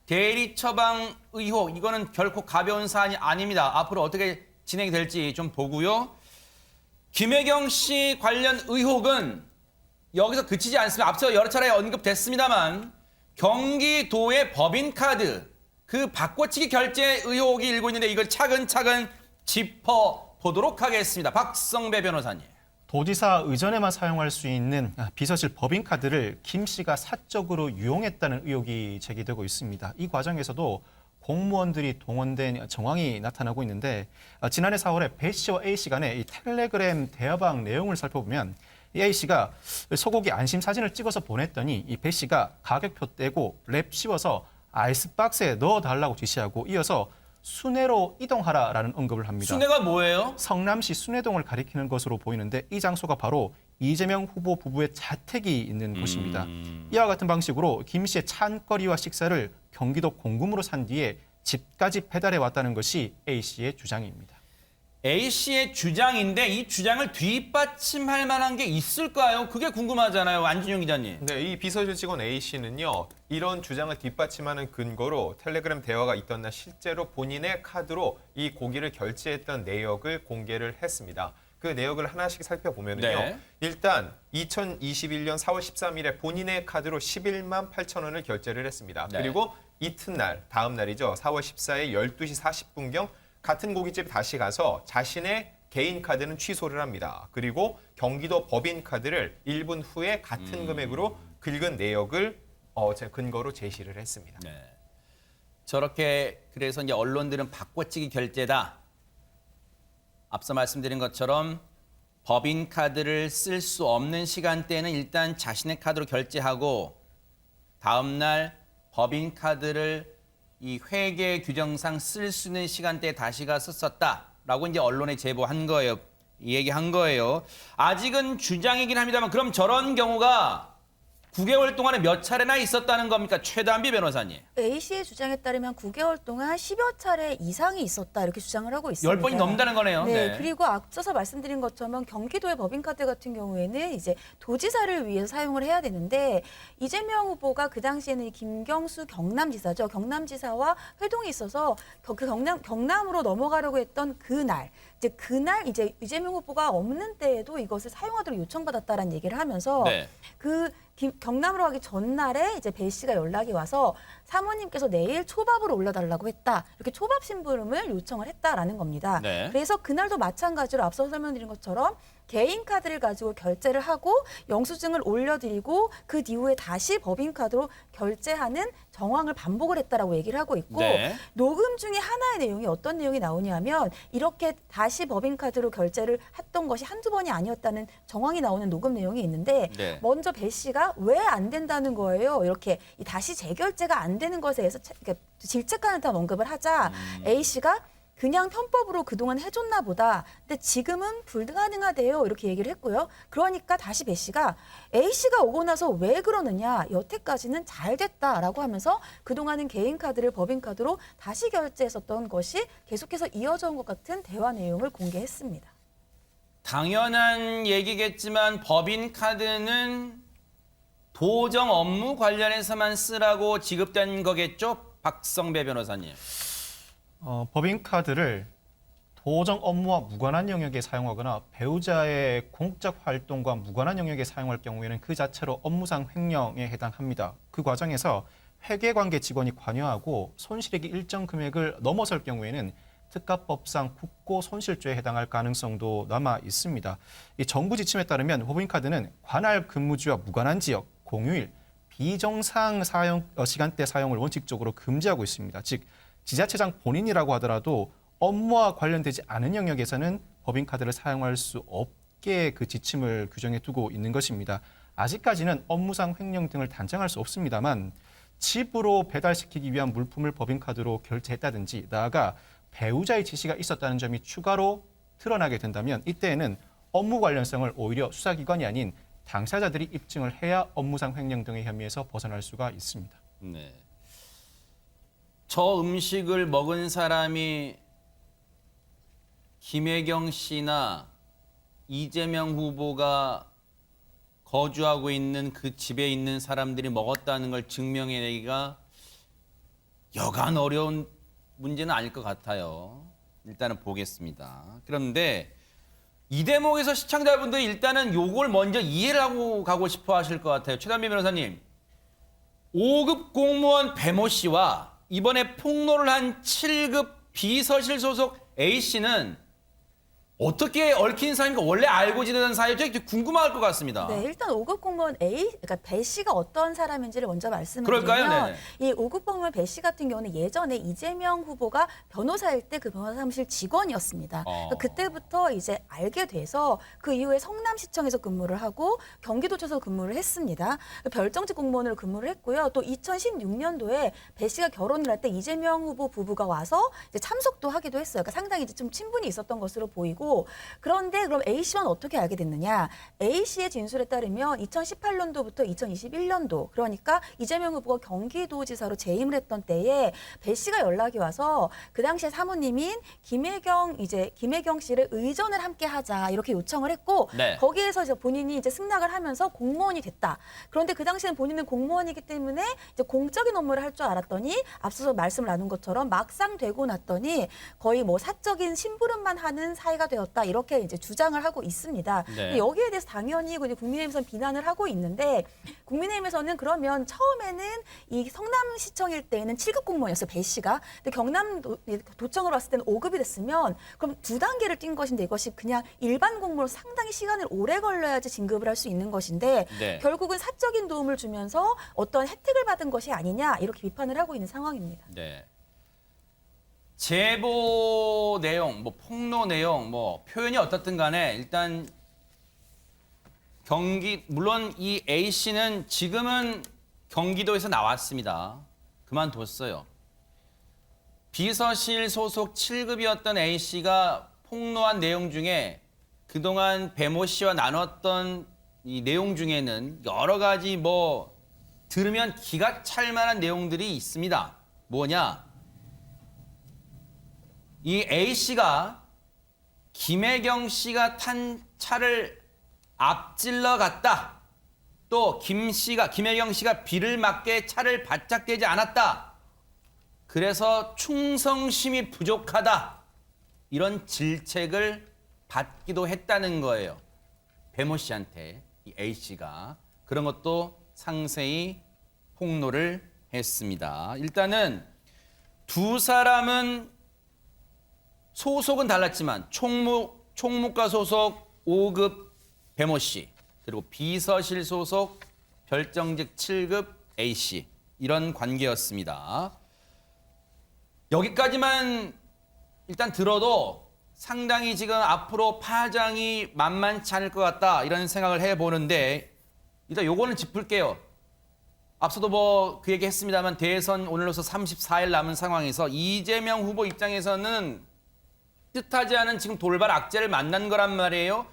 Speaker 1: 대리 처방 의혹 이거는 결코 가벼운 사안이 아닙니다. 앞으로 어떻게 진행이 될지 좀 보고요. 김혜경 씨 관련 의혹은 여기서 그치지 않습니다. 앞서 여러 차례 언급됐습니다만 경기도의 법인카드 그 바꿔치기 결제 의혹이 일고 있는데 이걸 차근차근 짚어보도록 하겠습니다. 박성배 변호사님.
Speaker 11: 도지사 의전에만 사용할 수 있는 비서실 법인카드를 김 씨가 사적으로 유용했다는 의혹이 제기되고 있습니다. 이 과정에서도 공무원들이 동원된 정황이 나타나고 있는데 지난해 4월에 배 씨와 A 씨 간의 이 텔레그램 대화방 내용을 살펴보면 이 A 씨가 소고기 안심 사진을 찍어서 보냈더니 이 배 씨가 가격표 떼고 랩 씌워서 아이스박스에 넣어달라고 지시하고 이어서 순회로 이동하라라는 언급을 합니다.
Speaker 1: 순회가 뭐예요?
Speaker 11: 성남시 순회동을 가리키는 것으로 보이는데 이 장소가 바로 이재명 후보 부부의 자택이 있는 곳입니다. 이와 같은 방식으로 김 씨의 찬거리와 식사를 경기도 공금으로 산 뒤에 집까지 배달해 왔다는 것이 A 씨의 주장입니다.
Speaker 1: A 씨의 주장인데 이 주장을 뒷받침할 만한 게 있을까요? 그게 궁금하잖아요. 안준영 기자님.
Speaker 5: 네, 이 비서실 직원 A 씨는요. 이런 주장을 뒷받침하는 근거로 텔레그램 대화가 있던 날 실제로 본인의 카드로 이 고기를 결제했던 내역을 공개를 했습니다. 그 내역을 하나씩 살펴보면요.
Speaker 1: 네.
Speaker 5: 일단 2021년 4월 13일에 본인의 카드로 11만 8천 원을 결제를 했습니다.
Speaker 1: 네.
Speaker 5: 그리고 이튿날, 다음 날이죠. 4월 14일 12시 40분경 같은 고깃집에 다시 가서 자신의 개인 카드는 취소를 합니다. 그리고 경기도 법인 카드를 1분 후에 같은 금액으로 긁은 내역을 근거로 제시를 했습니다.
Speaker 1: 네. 저렇게 그래서 이제 언론들은 바꿔치기 결제다. 앞서 말씀드린 것처럼 법인 카드를 쓸 수 없는 시간대에는 일단 자신의 카드로 결제하고 다음 날 법인 카드를 이 회계 규정상 쓸 수 있는 시간대에 다시 가서 썼다라고 이제 언론에 제보한 거예요. 얘기한 거예요. 아직은 주장이긴 합니다만 그럼 저런 경우가 9개월 동안에 몇 차례나 있었다는 겁니까? 최단비 변호사님.
Speaker 4: A씨의 주장에 따르면 9개월 동안 10여 차례 이상이 있었다 이렇게 주장을 하고 있습니다.
Speaker 1: 10번이 넘는다는 거네요.
Speaker 4: 네, 그리고 앞서서 말씀드린 것처럼 경기도의 법인카드 같은 경우에는 이제 도지사를 위해서 사용을 해야 되는데 이재명 후보가 그 당시에는 이 김경수 경남지사죠. 경남지사와 회동이 있어서 그 경남으로 넘어가려고 했던 그날 이제 이재명 후보가 없는 때에도 이것을 사용하도록 요청받았다라는 얘기를 하면서
Speaker 1: 네.
Speaker 4: 경남으로 가기 전날에 이제 배 씨가 연락이 와서 사모님께서 내일 초밥을 올려달라고 했다. 이렇게 초밥 심부름을 요청을 했다라는 겁니다.
Speaker 1: 네.
Speaker 4: 그래서 그날도 마찬가지로 앞서 설명드린 것처럼 개인 카드를 가지고 결제를 하고 영수증을 올려드리고 그 이후에 다시 법인카드로 결제하는 정황을 반복을 했다라고 얘기를 하고 있고
Speaker 1: 네.
Speaker 4: 녹음 중에 하나의 내용이 어떤 내용이 나오냐면 이렇게 다시 법인카드로 결제를 했던 것이 한두 번이 아니었다는 정황이 나오는 녹음 내용이 있는데
Speaker 1: 네.
Speaker 4: 먼저 배 씨가 왜 안 된다는 거예요. 이렇게 이 다시 재결제가 안 되는 것에 대해서 질책하는 듯한 언급을 하자 A 씨가 그냥 편법으로 그동안 해줬나 보다. 근데 지금은 불가능하대요. 이렇게 얘기를 했고요. 그러니까 다시 배 씨가 A 씨가 오고 나서 왜 그러느냐. 여태까지는 잘 됐다라고 하면서 그동안은 개인 카드를 법인 카드로 다시 결제했었던 것이 계속해서 이어져 온 것 같은 대화 내용을 공개했습니다.
Speaker 1: 당연한 얘기겠지만 법인 카드는 도정 업무 관련해서만 쓰라고 지급된 거겠죠? 박성배 변호사님.
Speaker 11: 법인카드를 도정 업무와 무관한 영역에 사용하거나 배우자의 공적 활동과 무관한 영역에 사용할 경우에는 그 자체로 업무상 횡령에 해당합니다. 그 과정에서 회계관계 직원이 관여하고 손실액이 일정 금액을 넘어설 경우에는 특가법상 국고 손실죄에 해당할 가능성도 남아 있습니다. 이 정부 지침에 따르면 법인카드는 관할 근무지와 무관한 지역, 공휴일, 비정상 시간대 사용을 원칙적으로 금지하고 있습니다. 즉 지자체장 본인이라고 하더라도 업무와 관련되지 않은 영역에서는 법인카드를 사용할 수 없게 그 지침을 규정해 두고 있는 것입니다. 아직까지는 업무상 횡령 등을 단정할 수 없습니다만 집으로 배달시키기 위한 물품을 법인카드로 결제했다든지 나아가 배우자의 지시가 있었다는 점이 추가로 드러나게 된다면 이때에는 업무 관련성을 오히려 수사기관이 아닌 당사자들이 입증을 해야 업무상 횡령 등의 혐의에서 벗어날 수가 있습니다.
Speaker 1: 네. 저 음식을 먹은 사람이 김혜경 씨나 이재명 후보가 거주하고 있는 그 집에 있는 사람들이 먹었다는 걸 증명해내기가 여간 어려운 문제는 아닐 것 같아요. 일단은 보겠습니다. 그런데 이 대목에서 시청자분들이 일단은 요걸 먼저 이해를 하고 가고 싶어 하실 것 같아요. 최단비 변호사님, 5급 공무원 배모 씨와 이번에 폭로를 한 7급 비서실 소속 A 씨는 어떻게 얽힌 사이입니까? 원래 알고 지내던 사이죠? 궁금할 것 같습니다.
Speaker 4: 네, 일단 5급 공무원 그러니까 배 씨가 어떤 사람인지를 먼저 말씀을
Speaker 1: 그럴까요?
Speaker 4: 드리면
Speaker 1: 네네.
Speaker 4: 이 5급 공무원 배 씨 같은 경우는 예전에 이재명 후보가 변호사일 때 그 변호사 사무실 직원이었습니다. 그러니까 그때부터 이제 알게 돼서 그 이후에 성남시청에서 근무를 하고 경기도청에서 근무를 했습니다. 별정직 공무원으로 근무를 했고요. 또 2016년도에 배 씨가 결혼을 할 때 이재명 후보 부부가 와서 이제 참석도 하기도 했어요. 그러니까 상당히 이제 좀 친분이 있었던 것으로 보이고 그런데 그럼 A 씨만 어떻게 알게 됐느냐? A 씨의 진술에 따르면 2018년도부터 2021년도 그러니까 이재명 후보가 경기도지사로 재임을 했던 때에 배 씨가 연락이 와서 그 당시에 사모님인 김혜경 씨를 의전을 함께 하자 이렇게 요청을 했고
Speaker 1: 네.
Speaker 4: 거기에서 이제 본인이 이제 승낙을 하면서 공무원이 됐다. 그런데 그 당시에는 본인은 공무원이기 때문에 이제 공적인 업무를 할 줄 알았더니 앞서서 말씀을 나눈 것처럼 막상 되고 났더니 거의 뭐 사적인 심부름만 하는 사이가 되었다 이렇게 이제 주장을 하고 있습니다.
Speaker 1: 네.
Speaker 4: 여기에 대해서 당연히 국민의힘에서는 비난을 하고 있는데 국민의힘에서는 그러면 처음에는 이 성남시청일 때에는 7급 공무원이었어요. 배 씨가. 근데 경남도청으로 왔을 때는 5급이 됐으면 그럼 2단계를 뛴 것인데 이것이 그냥 일반 공무원 상당히 시간을 오래 걸려야지 진급을 할 수 있는 것인데
Speaker 1: 네.
Speaker 4: 결국은 사적인 도움을 주면서 어떤 혜택을 받은 것이 아니냐 이렇게 비판을 하고 있는 상황입니다.
Speaker 1: 네. 제보 내용, 뭐 폭로 내용, 뭐 표현이 어떻든 간에 일단 물론 이 A 씨는 지금은 경기도에서 나왔습니다. 그만뒀어요. 비서실 소속 7급이었던 A 씨가 폭로한 내용 중에 그동안 배모 씨와 나눴던 이 내용 중에는 여러 가지 뭐 들으면 기가 찰 만한 내용들이 있습니다. 뭐냐? 이 A 씨가 김혜경 씨가 탄 차를 앞질러 갔다. 또 김혜경 씨가 비를 맞게 차를 바짝 대지 않았다. 그래서 충성심이 부족하다. 이런 질책을 받기도 했다는 거예요. 배모 씨한테 이 A 씨가 그런 것도 상세히 폭로를 했습니다. 일단은 두 사람은 소속은 달랐지만 총무과 소속 5급 배모 씨, 그리고 비서실 소속 별정직 7급 A 씨, 이런 관계였습니다. 여기까지만 일단 들어도 상당히 지금 앞으로 파장이 만만치 않을 것 같다, 이런 생각을 해보는데, 일단 요거는 짚을게요. 앞서도 뭐 그 얘기 했습니다만 대선 오늘로서 34일 남은 상황에서 이재명 후보 입장에서는 뜻하지 않은 지금 돌발 악재를 만난 거란 말이에요.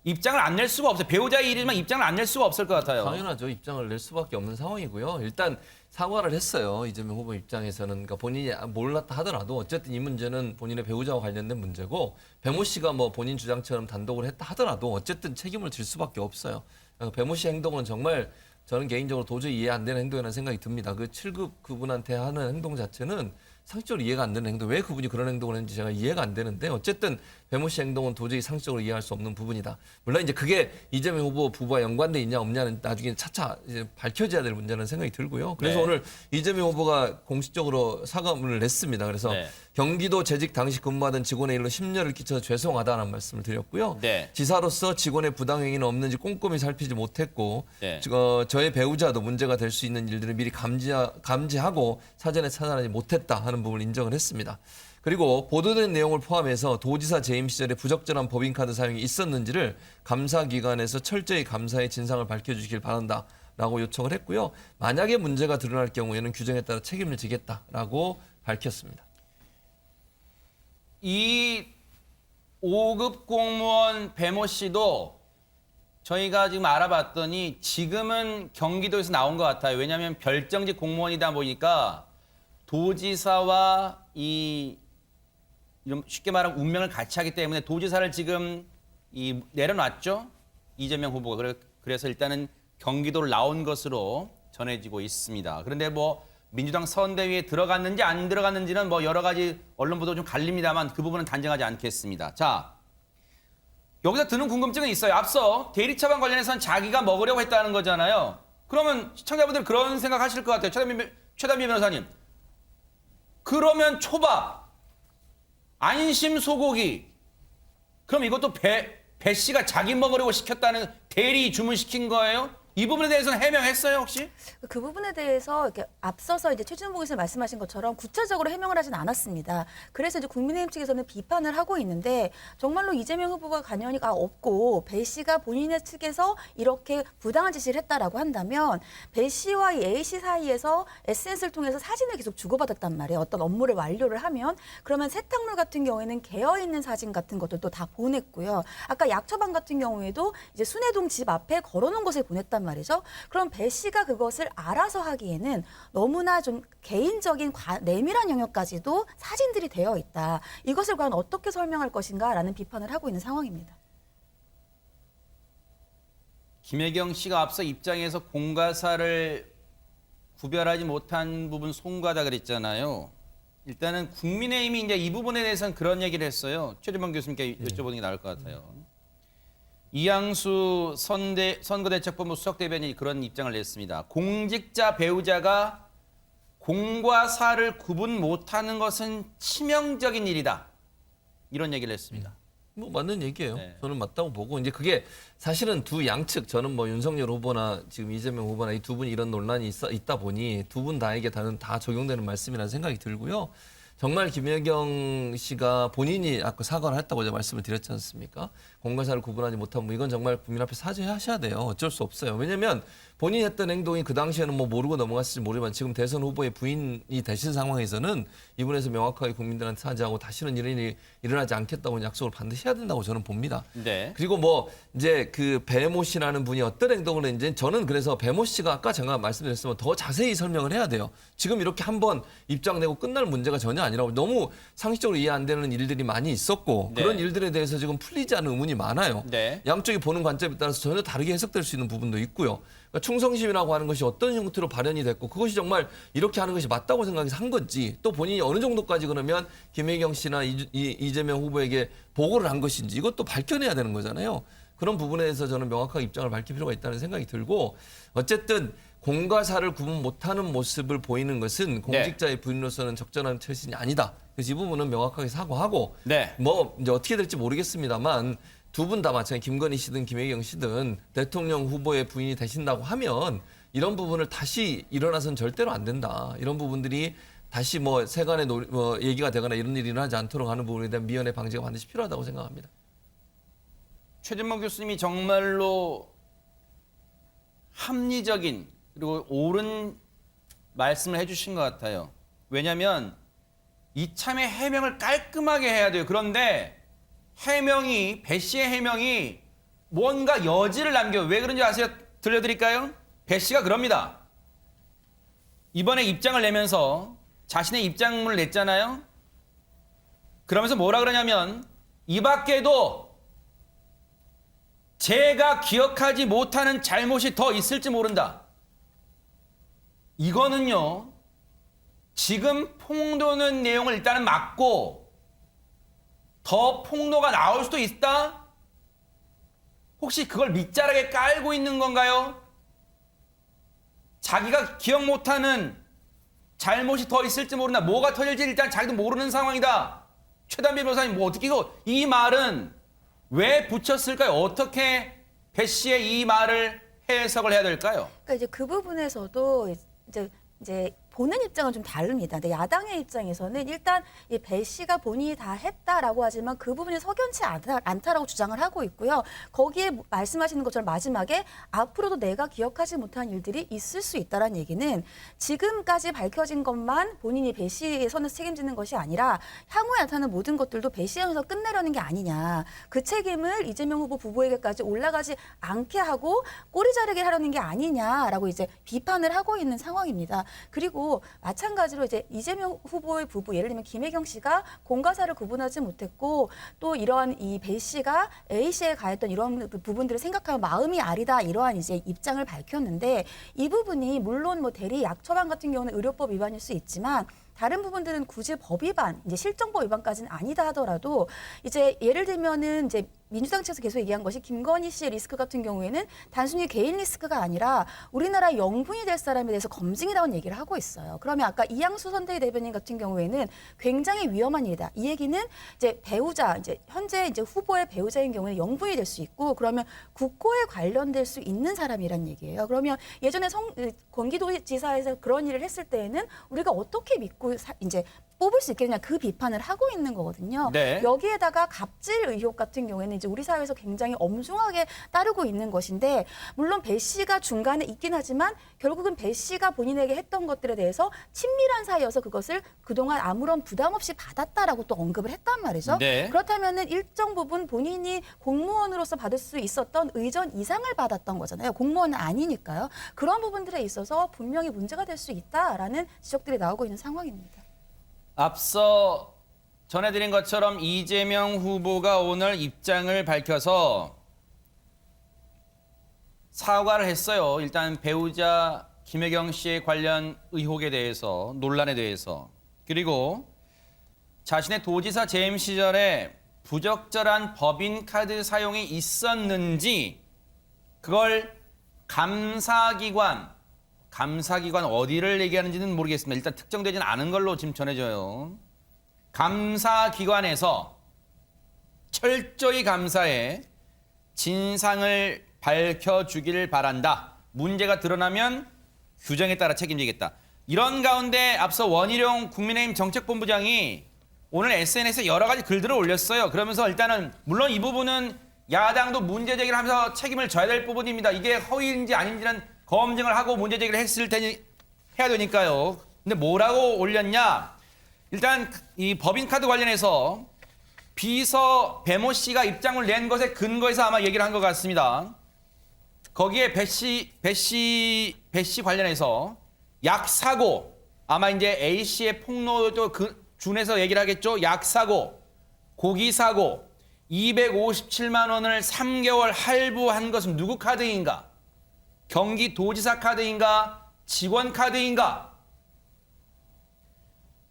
Speaker 1: 입장을 안 낼 수가 없어요. 배우자의 일이지만 입장을 안 낼 수가 없을 것 같아요.
Speaker 6: 당연하죠. 입장을 낼 수밖에 없는 상황이고요. 일단 사과를 했어요. 이재명 후보 입장에서는. 그러니까 본인이 몰랐다 하더라도 어쨌든 이 문제는 본인의 배우자와 관련된 문제고, 배모 씨가 뭐 본인 주장처럼 단독으로 했다 하더라도 어쨌든 책임을 질 수밖에 없어요. 배모 씨 행동은 정말 저는 개인적으로 도저히 이해 안 되는 행동이라는 생각이 듭니다. 그 7급 그분한테 하는 행동 자체는 상식적으로 이해가 안 되는 행동, 왜 그분이 그런 행동을 했는지 제가 이해가 안 되는데, 어쨌든 배모 씨 행동은 도저히 상식적으로 이해할 수 없는 부분이다. 물론 이제 그게 이재명 후보 부부와 연관돼 있냐 없냐는 나중에 차차 이제 밝혀져야 될 문제라는 생각이 들고요. 그래서
Speaker 1: 네.
Speaker 6: 오늘 이재명 후보가 공식적으로 사과문을 냈습니다. 그래서
Speaker 1: 네.
Speaker 6: 경기도 재직 당시 근무하던 직원의 일로 심려를 끼쳐서 죄송하다는 말씀을 드렸고요.
Speaker 1: 네.
Speaker 6: 지사로서 직원의 부당행위는 없는지 꼼꼼히 살피지 못했고,
Speaker 1: 네.
Speaker 6: 저의 배우자도 문제가 될 수 있는 일들을 미리 감지하고 사전에 차단하지 못했다 하는 부분을 인정을 했습니다. 그리고 보도된 내용을 포함해서 도지사 재임 시절에 부적절한 법인카드 사용이 있었는지를 감사기관에서 철저히 감사의 진상을 밝혀주시길 바란다라고 요청을 했고요. 만약에 문제가 드러날 경우에는 규정에 따라 책임을 지겠다라고 밝혔습니다.
Speaker 1: 이 5급 공무원 배모 씨도 저희가 지금 알아봤더니 지금은 경기도에서 나온 것 같아요. 왜냐하면 별정직 공무원이다 보니까 도지사와 이런 쉽게 말하면 운명을 같이 하기 때문에 도지사를 지금 내려놨죠. 이재명 후보가. 그래서 일단은 경기도를 나온 것으로 전해지고 있습니다. 그런데 뭐 민주당 선대위에 들어갔는지 안 들어갔는지는 뭐 여러 가지 언론 보도 좀 갈립니다만 그 부분은 단정하지 않겠습니다. 자, 여기서 드는 궁금증은 있어요. 앞서 대리 처방 관련해서는 자기가 먹으려고 했다는 거잖아요. 그러면 시청자분들 그런 생각하실 것 같아요. 최단비 변호사님. 그러면 초밥, 안심 소고기, 그럼 이것도 배 씨가 자기 먹으려고 시켰다는, 대리 주문시킨 거예요? 이 부분에 대해서는 해명했어요, 혹시?
Speaker 4: 그 부분에 대해서 이렇게 앞서서 이제 최준호 교수님 말씀하신 것처럼 구체적으로 해명을 하진 않았습니다. 그래서 이제 국민의힘 측에서는 비판을 하고 있는데, 정말로 이재명 후보가 관여가 없고 배 씨가 본인의 측에서 이렇게 부당한 지시를 했다라고 한다면, 배 씨와 이 A 씨 사이에서 SNS를 통해서 사진을 계속 주고받았단 말이에요. 어떤 업무를 완료를 하면. 그러면 세탁물 같은 경우에는 개어 있는 사진 같은 것들도 다 보냈고요. 아까 약처방 같은 경우에도 이제 순회동 집 앞에 걸어놓은 것을 보냈단 말이죠. 그럼 배 씨가 그것을 알아서 하기에는 너무나 좀 개인적인 내밀한 영역까지도 사진들이 되어 있다. 이것을 과연 어떻게 설명할 것인가라는 비판을 하고 있는 상황입니다.
Speaker 1: 김혜경 씨가 앞서 입장에서 공과사를 구별하지 못한 부분 송구하다 그랬잖아요. 일단은 국민의힘이 이제 이 부분에 대해서는 그런 얘기를 했어요. 최재범 교수님께 여쭤보는 게 나을 것 같아요. 이양수 선거대책본부 수석대변인이 그런 입장을 냈습니다. 공직자 배우자가 공과 사를 구분 못하는 것은 치명적인 일이다. 이런 얘기를 했습니다.
Speaker 6: 뭐 맞는 얘기예요.
Speaker 1: 네.
Speaker 6: 저는 맞다고 보고, 이제 그게 사실은 두 양측, 저는 뭐 윤석열 후보나 지금 이재명 후보나 이 두 분이 이런 논란이 있다 보니 두 분 다에게 다 적용되는 말씀이라는 생각이 들고요. 정말 김혜경 씨가 본인이 아까 사과를 했다고 제가 말씀을 드렸지 않습니까? 공과사를 구분하지 못하면 이건 정말 국민 앞에 사죄하셔야 돼요. 어쩔 수 없어요. 왜냐하면 본인이 했던 행동이 그 당시에는 뭐 모르고 넘어갔을지 모르지만 지금 대선 후보의 부인이 되신 상황에서는 이분에서 명확하게 국민들한테 사죄하고 다시는 이런 일이 일어나지 않겠다고 약속을 반드시 해야 된다고 저는 봅니다.
Speaker 1: 네.
Speaker 6: 그리고 뭐 이제 그 배모 씨라는 분이 어떤 행동을 했는지 저는 그래서 배모 씨가 아까 제가 말씀드렸지만 더 자세히 설명을 해야 돼요. 지금 이렇게 한번 입장 내고 끝날 문제가 전혀 아니라고 너무 상식적으로 이해 안 되는 일들이 많이 있었고
Speaker 1: 네.
Speaker 6: 그런 일들에 대해서 지금 풀리지 않은 의문이 많아요.
Speaker 1: 네.
Speaker 6: 양쪽이 보는 관점에 따라서 전혀 다르게 해석될 수 있는 부분도 있고요. 그러니까 충성심이라고 하는 것이 어떤 형태로 발현이 됐고 그것이 정말 이렇게 하는 것이 맞다고 생각해서 한 건지 또 본인이 어느 정도까지 그러면 김혜경 씨나 이재명 후보에게 보고를 한 것인지 이것도 밝혀내야 되는 거잖아요. 그런 부분에 대해서 저는 명확하게 입장을 밝힐 필요가 있다는 생각이 들고 어쨌든 공과 사를 구분 못하는 모습을 보이는 것은 공직자의 부인으로서는 적절한 처신이 아니다. 그래서 이 부분은 명확하게 사과하고
Speaker 1: 네.
Speaker 6: 뭐 이제 어떻게 될지 모르겠습니다만 두 분 다 마찬가지 김건희 씨든 김혜경 씨든 대통령 후보의 부인이 되신다고 하면 이런 부분을 다시 일어나서는 절대로 안 된다. 이런 부분들이 다시 뭐 세간의 얘기가 되거나 이런 일이 일어나지 않도록 하는 부분에 대한 미연의 방지가 반드시 필요하다고 생각합니다.
Speaker 1: 최진봉 교수님이 정말로 합리적인 그리고 옳은 말씀을 해주신 것 같아요. 왜냐하면 이참에 해명을 깔끔하게 해야 돼요. 그런데 해명이 배 씨의 해명이 뭔가 여지를 남겨요. 왜 그런지 아세요? 들려드릴까요? 배 씨가 그럽니다. 이번에 입장을 내면서 자신의 입장문을 냈잖아요. 그러면서 뭐라 그러냐면 이 밖에도 제가 기억하지 못하는 잘못이 더 있을지 모른다. 이거는요. 지금 폭로는 내용을 일단은 막고 더 폭로가 나올 수도 있다? 혹시 그걸 밑자락에 깔고 있는 건가요? 자기가 기억 못하는 잘못이 더 있을지 모른다. 뭐가 터질지 일단 자기도 모르는 상황이다. 최단비 변호사님 뭐 어떻게 이 말은 왜 붙였을까요? 어떻게 배 씨의 이 말을 해석을 해야 될까요?
Speaker 4: 그러니까 이제 그 부분에서도 이제 보는 입장은 좀 다릅니다. 근데 야당의 입장에서는 일단 이 배 씨가 본인이 다 했다라고 하지만 그 부분이 석연치 않다라고 주장을 하고 있고요. 거기에 말씀하시는 것처럼 마지막에 앞으로도 내가 기억하지 못한 일들이 있을 수 있다라는 얘기는 지금까지 밝혀진 것만 본인이 배 씨의 선에서 책임지는 것이 아니라 향후에 나타나는 모든 것들도 배 씨의 선에서 끝내려는 게 아니냐. 그 책임을 이재명 후보 부부에게까지 올라가지 않게 하고 꼬리 자르게 하려는 게 아니냐라고 이제 비판을 하고 있는 상황입니다. 그리고 마찬가지로 이제 이재명 후보의 부부, 예를 들면 김혜경 씨가 공과사를 구분하지 못했고 또 이러한 이 배 씨가 A 씨에 가했던 이런 부분들을 생각하면 마음이 아리다 이러한 이제 입장을 밝혔는데 이 부분이 물론 뭐 대리 약 처방 같은 경우는 의료법 위반일 수 있지만 다른 부분들은 굳이 법 위반, 이제 실정법 위반까지는 아니다 하더라도 이제 예를 들면은 이제 민주당 측에서 계속 얘기한 것이 김건희 씨의 리스크 같은 경우에는 단순히 개인 리스크가 아니라 우리나라 영부인이 될 사람에 대해서 검증이라는 얘기를 하고 있어요. 그러면 아까 이양수 선대위 대변인 같은 경우에는 굉장히 위험한 일이다. 이 얘기는 이제 배우자, 이제 현재 이제 후보의 배우자인 경우에는 영부인이 될 수 있고 그러면 국고에 관련될 수 있는 사람이란 얘기예요. 그러면 예전에 경기도지사에서 그런 일을 했을 때에는 우리가 어떻게 믿고 이제 뽑을 수 있겠냐 그 비판을 하고 있는 거거든요.
Speaker 1: 네.
Speaker 4: 여기에다가 갑질 의혹 같은 경우에는 이제 우리 사회에서 굉장히 엄중하게 따르고 있는 것인데 물론 배 씨가 중간에 있긴 하지만 결국은 배 씨가 본인에게 했던 것들에 대해서 친밀한 사이여서 그것을 그동안 아무런 부담 없이 받았다라고 또 언급을 했단 말이죠.
Speaker 1: 네.
Speaker 4: 그렇다면은 일정 부분 본인이 공무원으로서 받을 수 있었던 의전 이상을 받았던 거잖아요. 공무원은 아니니까요. 그런 부분들에 있어서 분명히 문제가 될 수 있다라는 지적들이 나오고 있는 상황입니다.
Speaker 1: 앞서 전해드린 것처럼 이재명 후보가 오늘 입장을 밝혀서 사과를 했어요. 일단 배우자 김혜경 씨의 관련 의혹에 대해서, 논란에 대해서. 그리고 자신의 도지사 재임 시절에 부적절한 법인카드 사용이 있었는지 그걸 감사기관 어디를 얘기하는지는 모르겠습니다. 일단 특정되지는 않은 걸로 지금 전해져요. 감사기관에서 철저히 감사해 진상을 밝혀주기를 바란다. 문제가 드러나면 규정에 따라 책임지겠다. 이런 가운데 앞서 원희룡 국민의힘 정책본부장이 오늘 SNS에 여러 가지 글들을 올렸어요. 그러면서 일단은 물론 이 부분은 야당도 문제 제기를 하면서 책임을 져야 될 부분입니다. 이게 허위인지 아닌지는 검증을 하고 문제 제기를 했을 테니 해야 되니까요. 근데 뭐라고 올렸냐? 일단 이 법인카드 관련해서 비서 배모 씨가 입장을 낸 것에 근거해서 아마 얘기를 한 것 같습니다. 거기에 배 씨 관련해서 약사고, 아마 이제 A 씨의 폭로도 준해서 얘기를 하겠죠. 약사고, 고기사고, 257만 원을 3개월 할부한 것은 누구 카드인가? 경기도지사 카드인가? 직원 카드인가?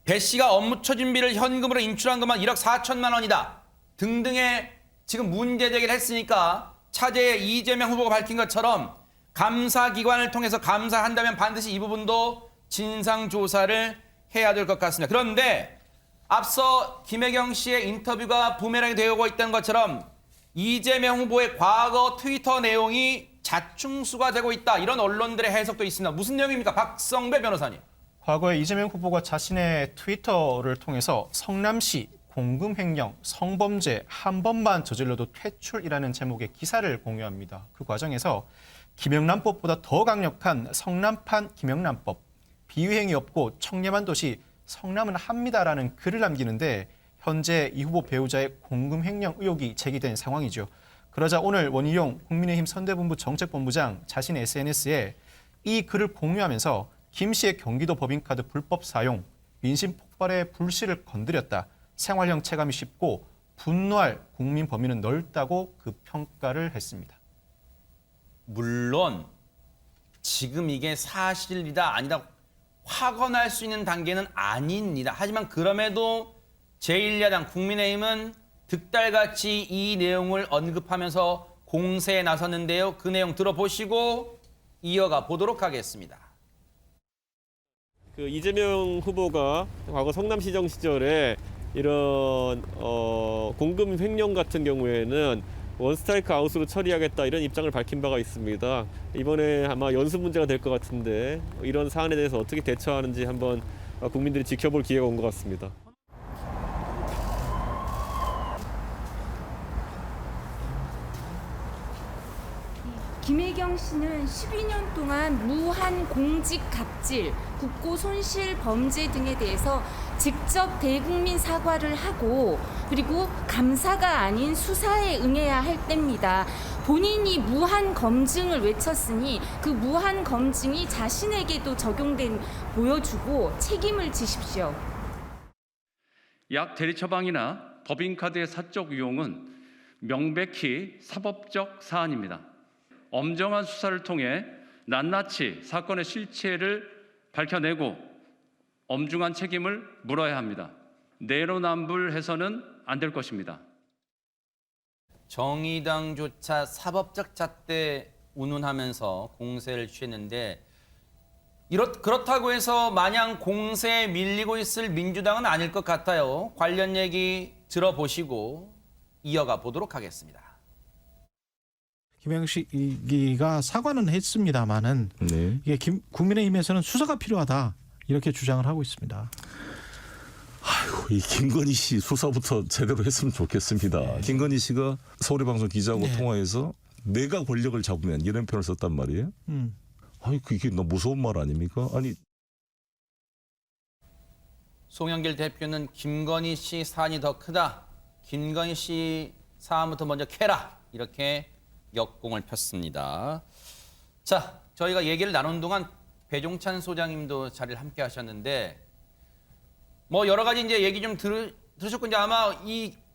Speaker 1: 배 씨가 업무처 준비를 현금으로 인출한 것만 1억 4천만 원이다. 등등의 지금 문제 제기를 했으니까 차제의 이재명 후보가 밝힌 것처럼 감사기관을 통해서 감사한다면 반드시 이 부분도 진상조사를 해야 될 것 같습니다. 그런데 앞서 김혜경 씨의 인터뷰가 부메랑이 되고 있다는 것처럼 이재명 후보의 과거 트위터 내용이 자충수가 되고 있다. 이런 언론들의 해석도 있습니다. 무슨 내용입니까? 박성배 변호사님.
Speaker 11: 과거에 이재명 후보가 자신의 트위터를 통해서 성남시 공금횡령, 성범죄 한 번만 저질러도 퇴출이라는 제목의 기사를 공유합니다. 그 과정에서 김영란법보다 더 강력한 성남판 김영란법, 비위행위 없고 청렴한 도시 성남은 합니다라는 글을 남기는데 현재 이 후보 배우자의 공금횡령 의혹이 제기된 상황이죠. 그러자 오늘 원희룡 국민의힘 선대본부 정책본부장 자신의 SNS에 이 글을 공유하면서 김 씨의 경기도 법인카드 불법 사용, 민심 폭발의 불씨를 건드렸다. 생활형 체감이 쉽고 분노할 국민 범위는 넓다고 그 평가를 했습니다.
Speaker 1: 물론 지금 이게 사실이다 아니다 확언할 수 있는 단계는 아닙니다. 하지만 그럼에도 제1야당 국민의힘은 득달같이 이 내용을 언급하면서 공세에 나섰는데요. 그 내용 들어보시고 이어가 보도록 하겠습니다.
Speaker 13: 그 이재명 후보가 과거 성남시정 시절에 이런 공금 횡령 같은 경우에는 원스트라이크 아웃으로 처리하겠다 이런 입장을 밝힌 바가 있습니다. 이번에 아마 연수 문제가 될 것 같은데 이런 사안에 대해서 어떻게 대처하는지 한번 국민들이 지켜볼 기회가 온 것 같습니다.
Speaker 14: 김혜경 씨는 12년 동안 무한 공직 갑질, 국고 손실 범죄 등에 대해서 직접 대국민 사과를 하고 그리고 감사가 아닌 수사에 응해야 할 때입니다. 본인이 무한 검증을 외쳤으니 그 무한 검증이 자신에게도 적용된 보여주고 책임을 지십시오.
Speaker 15: 약 대리 처방이나 법인카드의 사적 유용은 명백히 사법적 사안입니다. 엄정한 수사를 통해 낱낱이 사건의 실체를 밝혀내고 엄중한 책임을 물어야 합니다. 내로남불해서는 안 될 것입니다.
Speaker 1: 정의당조차 사법적 잣대 운운하면서 공세를 취했는데 그렇다고 해서 마냥 공세에 밀리고 있을 민주당은 아닐 것 같아요. 관련 얘기 들어보시고 이어가 보도록 하겠습니다.
Speaker 16: 김혜경 씨가 사과는 했습니다마는
Speaker 17: 네.
Speaker 16: 이게 국민의힘에서는 수사가 필요하다 이렇게 주장을 하고 있습니다.
Speaker 17: 아이고, 이 김건희 씨 수사부터 제대로 했으면 좋겠습니다. 네. 김건희 씨가 서울의 방송 기자하고 통화해서 내가 권력을 잡으면 이런 표현을 썼단 말이에요. 아니 이게 너무 무서운 말 아닙니까? 아니
Speaker 1: 송영길 대표는 김건희 씨 사안이 더 크다. 김건희 씨 사안부터 먼저 캐라. 이렇게 역공을 폈습니다. 자, 저희가 얘기를 나눈 동안 배종찬 소장님도 자리를 함께 하셨는데 뭐 여러 가지 이제 얘기 좀 들으셨고 이제 아마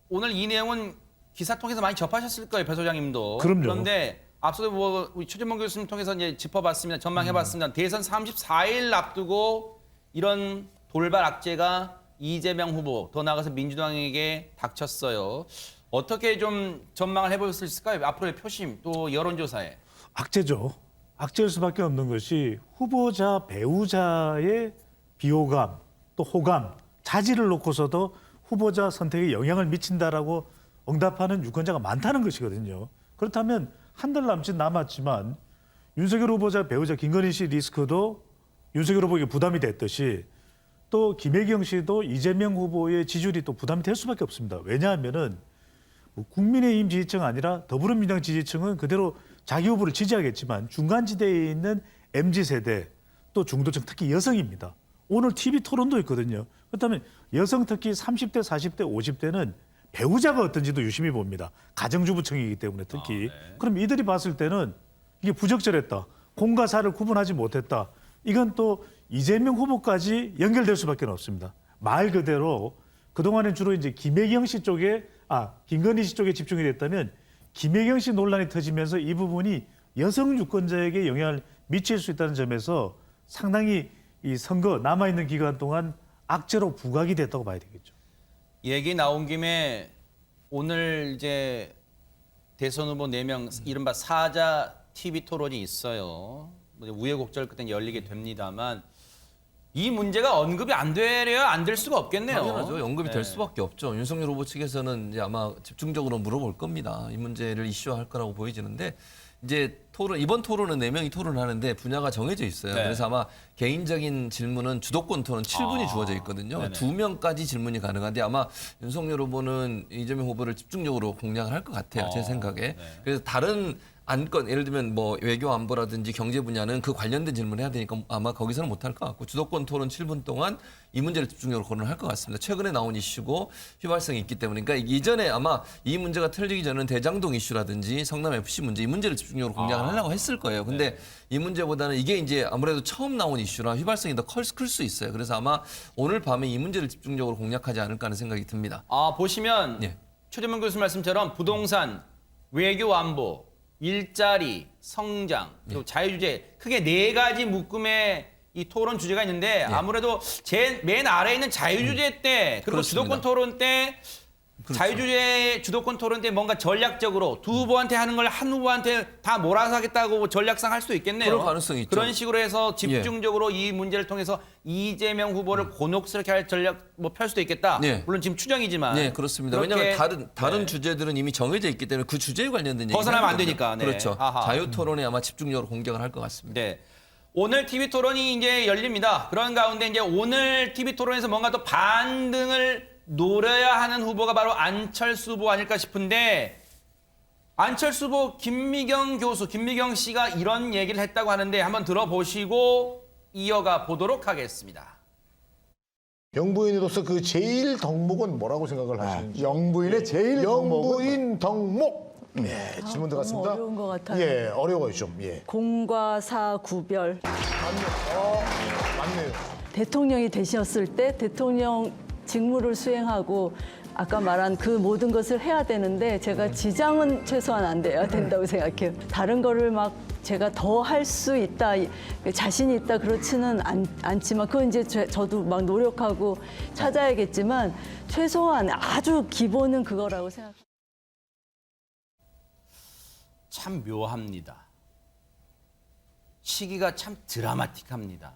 Speaker 1: 오늘 이 내용은 기사 통해서 많이 접하셨을 거예요, 배 소장님도.
Speaker 18: 그럼요.
Speaker 1: 그런데 앞서도 뭐 우리 최진봉 교수님 통해서 이제 짚어봤습니다. 전망해봤습니다. 대선 34일 앞두고 이런 돌발 악재가 이재명 후보, 더 나아가서 민주당에게 닥쳤어요. 어떻게 좀 전망을 해볼 수 있을까요? 앞으로의 표심, 또 여론조사에.
Speaker 18: 악재죠. 악재일 수밖에 없는 것이 후보자, 배우자의 비호감, 또 호감, 자질을 놓고서도 후보자 선택에 영향을 미친다라고 응답하는 유권자가 많다는 것이거든요. 그렇다면 한 달 남짓 남았지만 윤석열 후보자, 배우자 김건희 씨 리스크도 윤석열 후보에게 부담이 됐듯이 또 김혜경 씨도 이재명 후보의 지지율이 또 부담이 될 수밖에 없습니다. 왜냐하면은 뭐 국민의힘 지지층 아니라 더불어민주당 지지층은 그대로 자기 후보를 지지하겠지만 중간지대에 있는 MZ세대 또 중도층 특히 여성입니다. 오늘 TV 토론도 있거든요. 그렇다면 여성 특히 30대, 40대, 50대는 배우자가 어떤지도 유심히 봅니다. 가정주부층이기 때문에 특히. 그럼 이들이 봤을 때는 이게 부적절했다. 공과 사를 구분하지 못했다. 이건 또 이재명 후보까지 연결될 수밖에 없습니다. 말 그대로 그동안엔 주로 이제 김혜경 씨 쪽에 김건희 씨 쪽에 집중이 됐다면 김혜경 씨 논란이 터지면서 이 부분이 여성 유권자에게 영향을 미칠 수 있다는 점에서 상당히 이 선거 남아있는 기간 동안 악재로 부각이 됐다고 봐야 되겠죠.
Speaker 1: 얘기 나온 김에 오늘 이제 대선 후보 4명 이른바 사자 TV 토론이 있어요. 우여곡절 끝에 열리게 됩니다만 이 문제가 언급이 안 되려 안 될 수가 없겠네요.
Speaker 6: 당연하죠. 언급이 될 수밖에 없죠. 윤석열 후보 측에서는 이제 아마 집중적으로 물어볼 겁니다. 이 문제를 이슈화할 거라고 보여지는데 이제 이번 토론은 4명이 토론하는데 분야가 정해져 있어요.
Speaker 1: 네.
Speaker 6: 그래서 아마 개인적인 질문은 주도권 토론 7분이 주어져 있거든요.
Speaker 1: 네네.
Speaker 6: 2명까지 질문이 가능한데 아마 윤석열 후보는 이재명 후보를 집중적으로 공략을 할 것 같아요. 제 생각에. 그래서 다른 안건, 예를 들면 뭐 외교 안보라든지 경제 분야는 그 관련된 질문을 해야 되니까 아마 거기서는 못할 것 같고 주도권 토론 7분 동안 이 문제를 집중적으로 거론할 것 같습니다. 최근에 나온 이슈고 휘발성이 있기 때문에. 그러니까 이전에 아마 이 문제가 틀리기 전에는 대장동 이슈라든지 성남FC 문제 이 문제를 집중적으로 공략을 하려고 했을 거예요. 근데 이 문제보다는 이게 이제 아무래도 처음 나온 이슈라 휘발성이 더 클 수 있어요. 그래서 아마 오늘 밤에 이 문제를 집중적으로 공략하지 않을까 하는 생각이 듭니다.
Speaker 1: 보시면 최재명 교수 말씀처럼 부동산, 외교 안보, 일자리, 성장, 그리고 자유주제 크게 4가지 묶음의 이 토론 주제가 있는데 아무래도 제 맨 아래에 있는 자유주제 때 그리고
Speaker 6: 그렇습니다.
Speaker 1: 주도권 토론 때 자유주제 주도권 토론 때 뭔가 전략적으로 두 후보한테 하는 걸 한 후보한테 다 몰아서 하겠다고 전략상 할 수도 있겠네요.
Speaker 6: 그럴 가능성이 있죠.
Speaker 1: 그런 식으로 해서 집중적으로 이 문제를 통해서 이재명 후보를 곤혹스럽게 할 전략 펼 수도 있겠다. 물론 지금 추정이지만.
Speaker 6: 네, 그렇습니다. 왜냐하면 다른 주제들은 이미 정해져 있기 때문에 그 주제에 관련된 얘기
Speaker 1: 벗어나면 안 되니까.
Speaker 6: 그렇죠. 자유 토론에 아마 집중적으로 공격을 할 것 같습니다.
Speaker 1: 네. 오늘 TV 토론이 이제 열립니다. 그런 가운데 이제 오늘 TV 토론에서 뭔가 또 반등을 노려야 하는 후보가 바로 안철수 후보 아닐까 싶은데 안철수 후보 김미경 씨가 이런 얘기를 했다고 하는데 한번 들어보시고 이어가 보도록 하겠습니다.
Speaker 19: 영부인으로서 그 제일 덕목은 뭐라고 생각을 하시는지?
Speaker 20: 영부인의 제일
Speaker 19: 영부인 덕목. 네, 질문 들어갔습니다.
Speaker 21: 어려운 것 같아요.
Speaker 19: 예, 어려워요 좀. 예.
Speaker 21: 공과 사 구별.
Speaker 19: 맞네요.
Speaker 21: 대통령이 되셨을 때 대통령 직무를 수행하고 아까 말한 그 모든 것을 해야 되는데 제가 지장은 최소한 안 돼야 된다고 생각해요. 다른 거를 막 제가 더 할 수 있다, 자신이 있다 그렇지는 않지만 그건 이제 저도 막 노력하고 찾아야겠지만 최소한 아주 기본은 그거라고 생각해요.
Speaker 1: 참 묘합니다. 시기가 참 드라마틱합니다.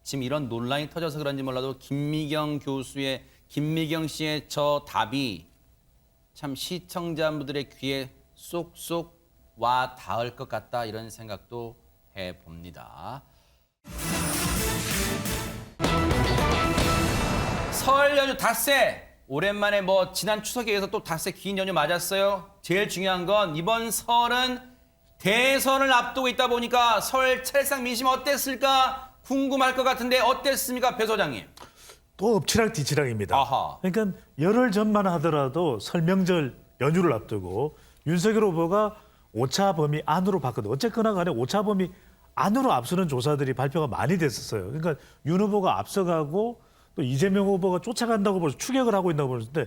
Speaker 1: 지금 이런 논란이 터져서 그런지 몰라도 김미경 씨의 저 답이 참 시청자분들의 귀에 쏙쏙 와 닿을 것 같다 이런 생각도 해봅니다. 설 연휴 닷새 오랜만에 지난 추석에 의해서 또 닷새 긴 연휴 맞았어요. 제일 중요한 건 이번 설은 대선을 앞두고 있다 보니까 설 찰상 민심 어땠을까 궁금할 것 같은데 어땠습니까, 배 소장님?
Speaker 18: 또 엎치락뒤치락입니다.
Speaker 1: 아하.
Speaker 18: 그러니까 열흘 전만 하더라도 설 명절 연휴를 앞두고 윤석열 후보가 오차 범위 안으로 봤거든요. 어쨌거나 간에 오차 범위 안으로 앞서는 조사들이 발표가 많이 됐었어요. 그러니까 윤 후보가 앞서가고 또 이재명 후보가 쫓아간다고 벌써 추격을 하고 있다고 보는데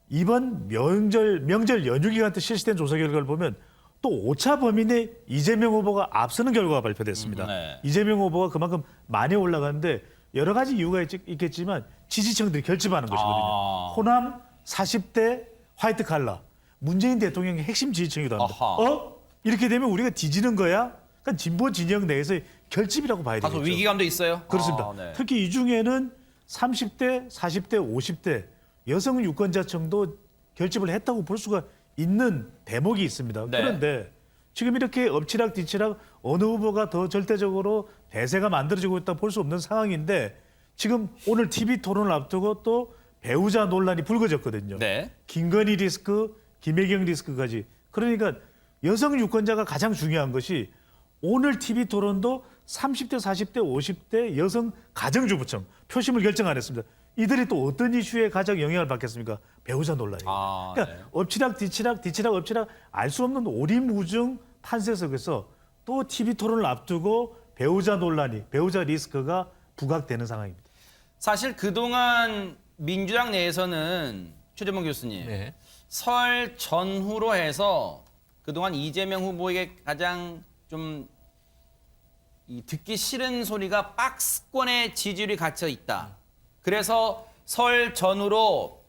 Speaker 18: 이번 명절 연휴 기간 때 실시된 조사 결과를 보면 또 오차 범위 내 이재명 후보가 앞서는 결과가 발표됐습니다. 이재명 후보가 그만큼 많이 올라가는데 여러 가지 이유가 있겠지만 지지층들이 결집하는 것이거든요. 호남 40대 화이트 칼라 문재인 대통령의 핵심 지지층이기도 합니다. 이렇게 되면 우리가 뒤지는 거야? 그러니까 진보 진영 내에서의 결집이라고 봐야 되겠죠.
Speaker 1: 다소 위기감도 있어요?
Speaker 18: 그렇습니다.
Speaker 1: 네.
Speaker 18: 특히 이 중에는 30대, 40대, 50대 여성 유권자층도 결집을 했다고 볼 수가 있는 대목이 있습니다.
Speaker 1: 네.
Speaker 18: 그런데 지금 이렇게 엎치락 뒤치락 어느 후보가 더 절대적으로 대세가 만들어지고 있다 볼 수 없는 상황인데 지금 오늘 TV 토론을 앞두고 또 배우자 논란이 불거졌거든요.
Speaker 1: 네.
Speaker 18: 김건희 리스크, 김혜경 리스크까지. 그러니까 여성 유권자가 가장 중요한 것이 오늘 TV 토론도 30대, 40대, 50대 여성 가정주부층 표심을 결정 안 했습니다. 이들이 또 어떤 이슈에 가장 영향을 받겠습니까? 배우자 논란이에요. 그러니까
Speaker 1: 네.
Speaker 18: 엎치락 뒤치락 뒤치락 엎치락 알 수 없는 오리무중 판세 속에서 또 TV 토론을 앞두고 배우자 논란이, 배우자 리스크가 부각되는 상황입니다.
Speaker 1: 사실 그동안 민주당 내에서는 최재봉 교수님
Speaker 6: 네.
Speaker 1: 설 전후로 해서 그동안 이재명 후보에게 가장 좀 듣기 싫은 소리가 박스권의 지지율이 갇혀 있다. 그래서 설 전후로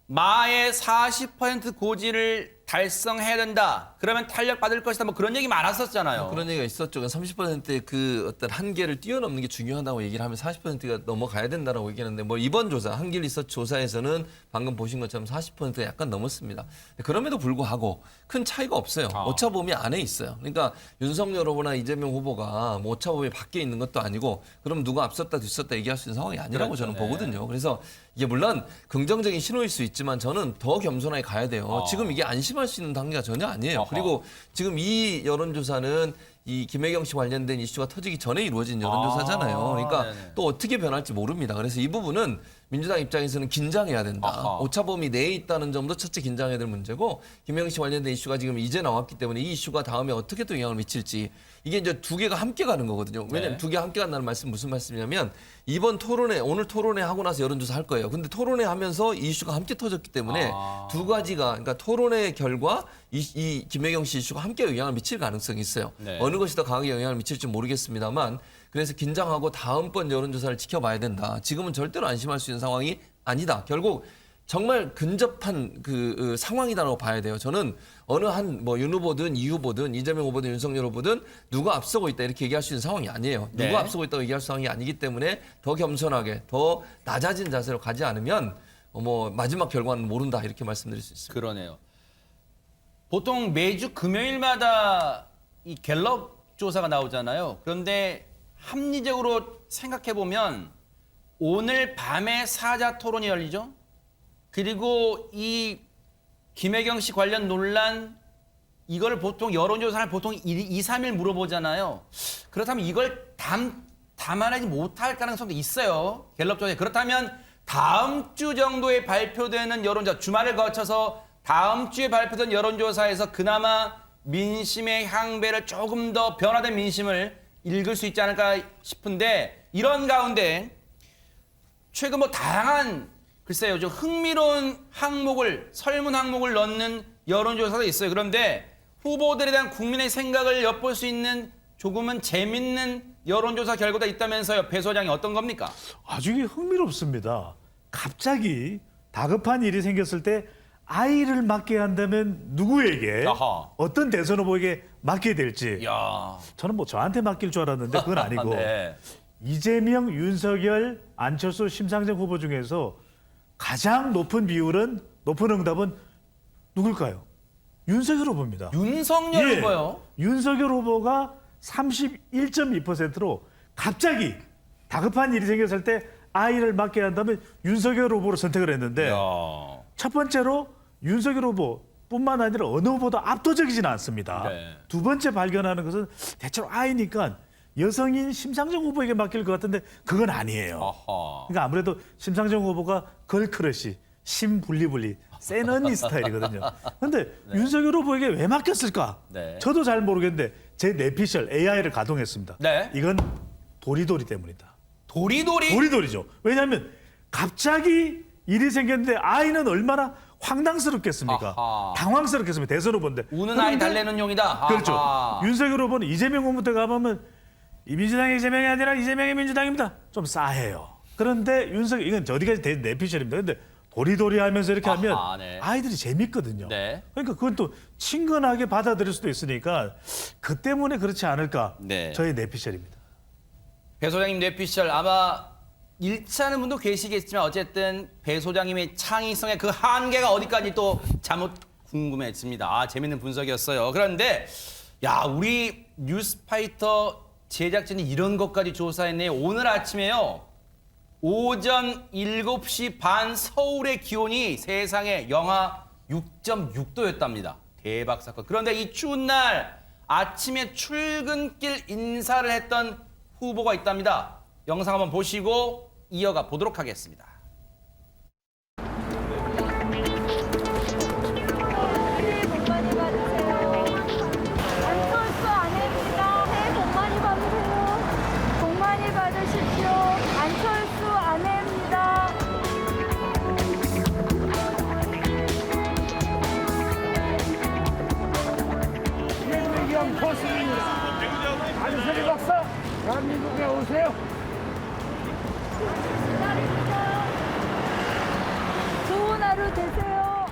Speaker 1: 마의 40% 고지를 달성해야 된다. 그러면 탄력받을 것이다. 뭐 그런 얘기 많았었잖아요.
Speaker 6: 그런 얘기가 있었죠. 30%의 그 어떤 한계를 뛰어넘는 게 중요하다고 얘기를 하면 40%가 넘어가야 된다라고 얘기하는데 뭐 이번 조사, 한길 리서치 조사에서는 방금 보신 것처럼 40%가 약간 넘었습니다. 그럼에도 불구하고 큰 차이가 없어요. 오차범위 안에 있어요. 그러니까 윤석열 후보나 이재명 후보가 뭐 오차범위 밖에 있는 것도 아니고 그럼 누가 앞섰다 뒤섰다 얘기할 수 있는 상황이 아니라고
Speaker 1: 그렇죠.
Speaker 6: 저는 보거든요. 그래서 이게 물론 긍정적인 신호일 수 있지만 저는 더 겸손하게 가야 돼요. 지금 이게 안심할 수 있는 단계가 전혀 아니에요. 그리고 지금 이 여론조사는 이 김혜경 씨 관련된 이슈가 터지기 전에 이루어진 여론조사잖아요. 그러니까
Speaker 1: 네네.
Speaker 6: 또 어떻게 변할지 모릅니다. 그래서 이 부분은 민주당 입장에서는 긴장해야 된다. 오차범위 내에 있다는 점도 첫째 긴장해야 될 문제고 김혜경 씨 관련된 이슈가 지금 이제 나왔기 때문에 이 이슈가 다음에 어떻게 또 영향을 미칠지 이게 이제 두 개가 함께 가는 거거든요. 왜냐하면 두 개 함께 간다는 말씀 무슨 말씀이냐면 이번 토론회 오늘 토론회 하고 나서 여론조사 할 거예요. 근데 토론회 하면서 이 이슈가 함께 터졌기 때문에 두 가지가 그러니까 토론회 결과 이 김혜경 씨 이슈가 함께 영향을 미칠 가능성이 있어요.
Speaker 1: 네.
Speaker 6: 어느 것이 더 강하게 영향을 미칠지 모르겠습니다만 그래서 긴장하고 다음번 여론조사를 지켜봐야 된다. 지금은 절대로 안심할 수 있는 상황이 아니다. 결국 정말 근접한 그 상황이다라고 봐야 돼요. 저는 어느 한 뭐 윤 후보든 이 후보든 이재명 후보든 윤석열 후보든 누가 앞서고 있다 이렇게 얘기할 수 있는 상황이 아니에요.
Speaker 1: 네.
Speaker 6: 누가 앞서고 있다고 얘기할 상황이 아니기 때문에 더 겸손하게 더 낮아진 자세로 가지 않으면 뭐 마지막 결과는 모른다 이렇게 말씀드릴 수 있습니다.
Speaker 1: 그러네요. 보통 매주 금요일마다 이 갤럽 조사가 나오잖아요. 그런데 합리적으로 생각해 보면 오늘 밤에 사자 토론이 열리죠. 그리고 이 김혜경 씨 관련 논란 이걸 보통 여론조사를 보통 2, 3일 물어보잖아요. 그렇다면 이걸 담아내지 못할 가능성도 있어요. 갤럽 조사에. 그렇다면 다음 주 정도에 발표되는 여론조사, 주말을 거쳐서 다음 주에 발표된 여론조사에서 그나마 민심의 향배를 조금 더 변화된 민심을 읽을 수 있지 않을까 싶은데 이런 가운데 최근 뭐 다양한 글쎄요, 좀 흥미로운 항목을 설문 항목을 넣는 여론조사도 있어요. 그런데 후보들에 대한 국민의 생각을 엿볼 수 있는 조금은 재밌는 여론조사 결과가 있다면서요. 배 소장이 어떤 겁니까?
Speaker 18: 아주 이게 흥미롭습니다. 갑자기 다급한 일이 생겼을 때 아이를 맡게 한다면 누구에게
Speaker 1: 아하.
Speaker 18: 어떤 대선 후보에게 맡게 될지
Speaker 1: 야.
Speaker 18: 저는 뭐 저한테 맡길 줄 알았는데 그건 아니고
Speaker 1: 네.
Speaker 18: 이재명, 윤석열, 안철수, 심상정 후보 중에서 가장 높은 비율은 높은 응답은 누굴까요? 윤석열 후보입니다.
Speaker 1: 윤석열 후보요?
Speaker 18: 윤석열 후보가 31.2%로 갑자기 다급한 일이 생겼을 때 아이를 맡게 한다면 윤석열 후보를 선택을 했는데 첫 번째로 윤석열 후보뿐만 아니라 어느 후보도 압도적이지는 않습니다.
Speaker 1: 네.
Speaker 18: 두 번째 발견하는 것은 대체로 아이니까 여성인 심상정 후보에게 맡길 것 같은데 그건 아니에요. 그러니까 아무래도 심상정 후보가 걸크러쉬, 심분리분리, 센 언니 스타일이거든요. 그런데 윤석열 후보에게 왜 맡겼을까?
Speaker 1: 네.
Speaker 18: 저도 잘 모르겠는데 제 뇌피셜 AI를 가동했습니다.
Speaker 1: 네.
Speaker 18: 이건 도리도리 때문이다.
Speaker 1: 도리도리?
Speaker 18: 도리도리죠. 왜냐하면 갑자기 일이 생겼는데 아이는 얼마나 황당스럽겠습니까?
Speaker 1: 아하.
Speaker 18: 당황스럽겠습니까? 대선 후보인데.
Speaker 1: 우는 아이 달래는 용이다.
Speaker 18: 그렇죠.
Speaker 1: 아하.
Speaker 18: 윤석열 후보는 이재명 후보 때 가보면 이 민주당이 이재명이 아니라 이재명이 민주당입니다. 좀 싸해요. 그런데 윤석열 이건 어디까지 내피셜입니다. 그런데 도리도리 하면서 이렇게 하면
Speaker 1: 네.
Speaker 18: 아이들이 재밌거든요.
Speaker 1: 네.
Speaker 18: 그러니까 그건 또 친근하게 받아들일 수도 있으니까 그 때문에 그렇지 않을까.
Speaker 1: 네.
Speaker 18: 저의 내피셜입니다.
Speaker 1: 배 소장님 뇌피셜 아마 잃지 않은 분도 계시겠지만 어쨌든 배 소장님의 창의성의 그 한계가 어디까지 또 잘못 궁금해집니다. 재밌는 분석이었어요. 그런데 야, 우리 뉴스파이터 제작진이 이런 것까지 조사했네요. 오늘 아침에요. 오전 7시 반 서울의 기온이 세상에 영하 6.6도였답니다. 대박 사건. 그런데 이 추운 날 아침에 출근길 인사를 했던 후보가 있답니다. 영상 한번 보시고 이어가 보도록 하겠습니다.
Speaker 20: 안철수 아내입니다. 새해 복 많이 받으세요. 복 많이 받으십시오. 안철수 아내입니다.
Speaker 12: 김혜경 교수입니다. 안철수 박사, 대한민국에 오세요.
Speaker 20: 좋은 하루 되세요.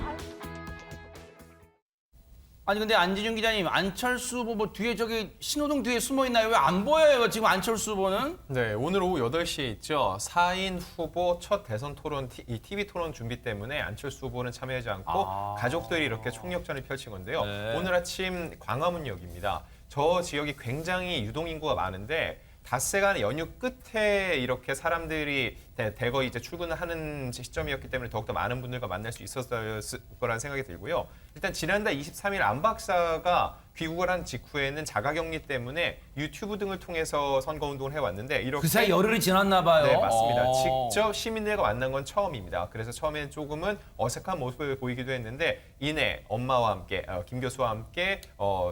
Speaker 1: 아니 근데 안지준 기자님, 안철수 후보 뭐 뒤에 저기 신호등 뒤에 숨어 있나요? 왜 안 보여요 지금 안철수 후보는?
Speaker 5: 네, 오늘 오후 8시에 있죠. 4인 후보 첫 대선 토론, 이 TV 토론 준비 때문에 안철수 후보는 참여하지 않고 가족들이 이렇게 총력전을 펼친 건데요.
Speaker 1: 네.
Speaker 5: 오늘 아침 광화문역입니다. 저 지역이 굉장히 유동인구가 많은데 닷새간 연휴 끝에 이렇게 사람들이 대거 이제 출근을 하는 시점이었기 때문에 더욱더 많은 분들과 만날 수 있었을 거라는 생각이 들고요. 일단 지난달 23일 안 박사가 귀국을 한 직후에는 자가격리 때문에 유튜브 등을 통해서 선거운동을 해왔는데 이렇게
Speaker 1: 그 사이 열흘이 지났나 봐요.
Speaker 5: 네, 맞습니다. 직접 시민들과 만난 건 처음입니다. 그래서 처음에는 조금은 어색한 모습을 보이기도 했는데 이내 엄마와 함께 김 교수와 함께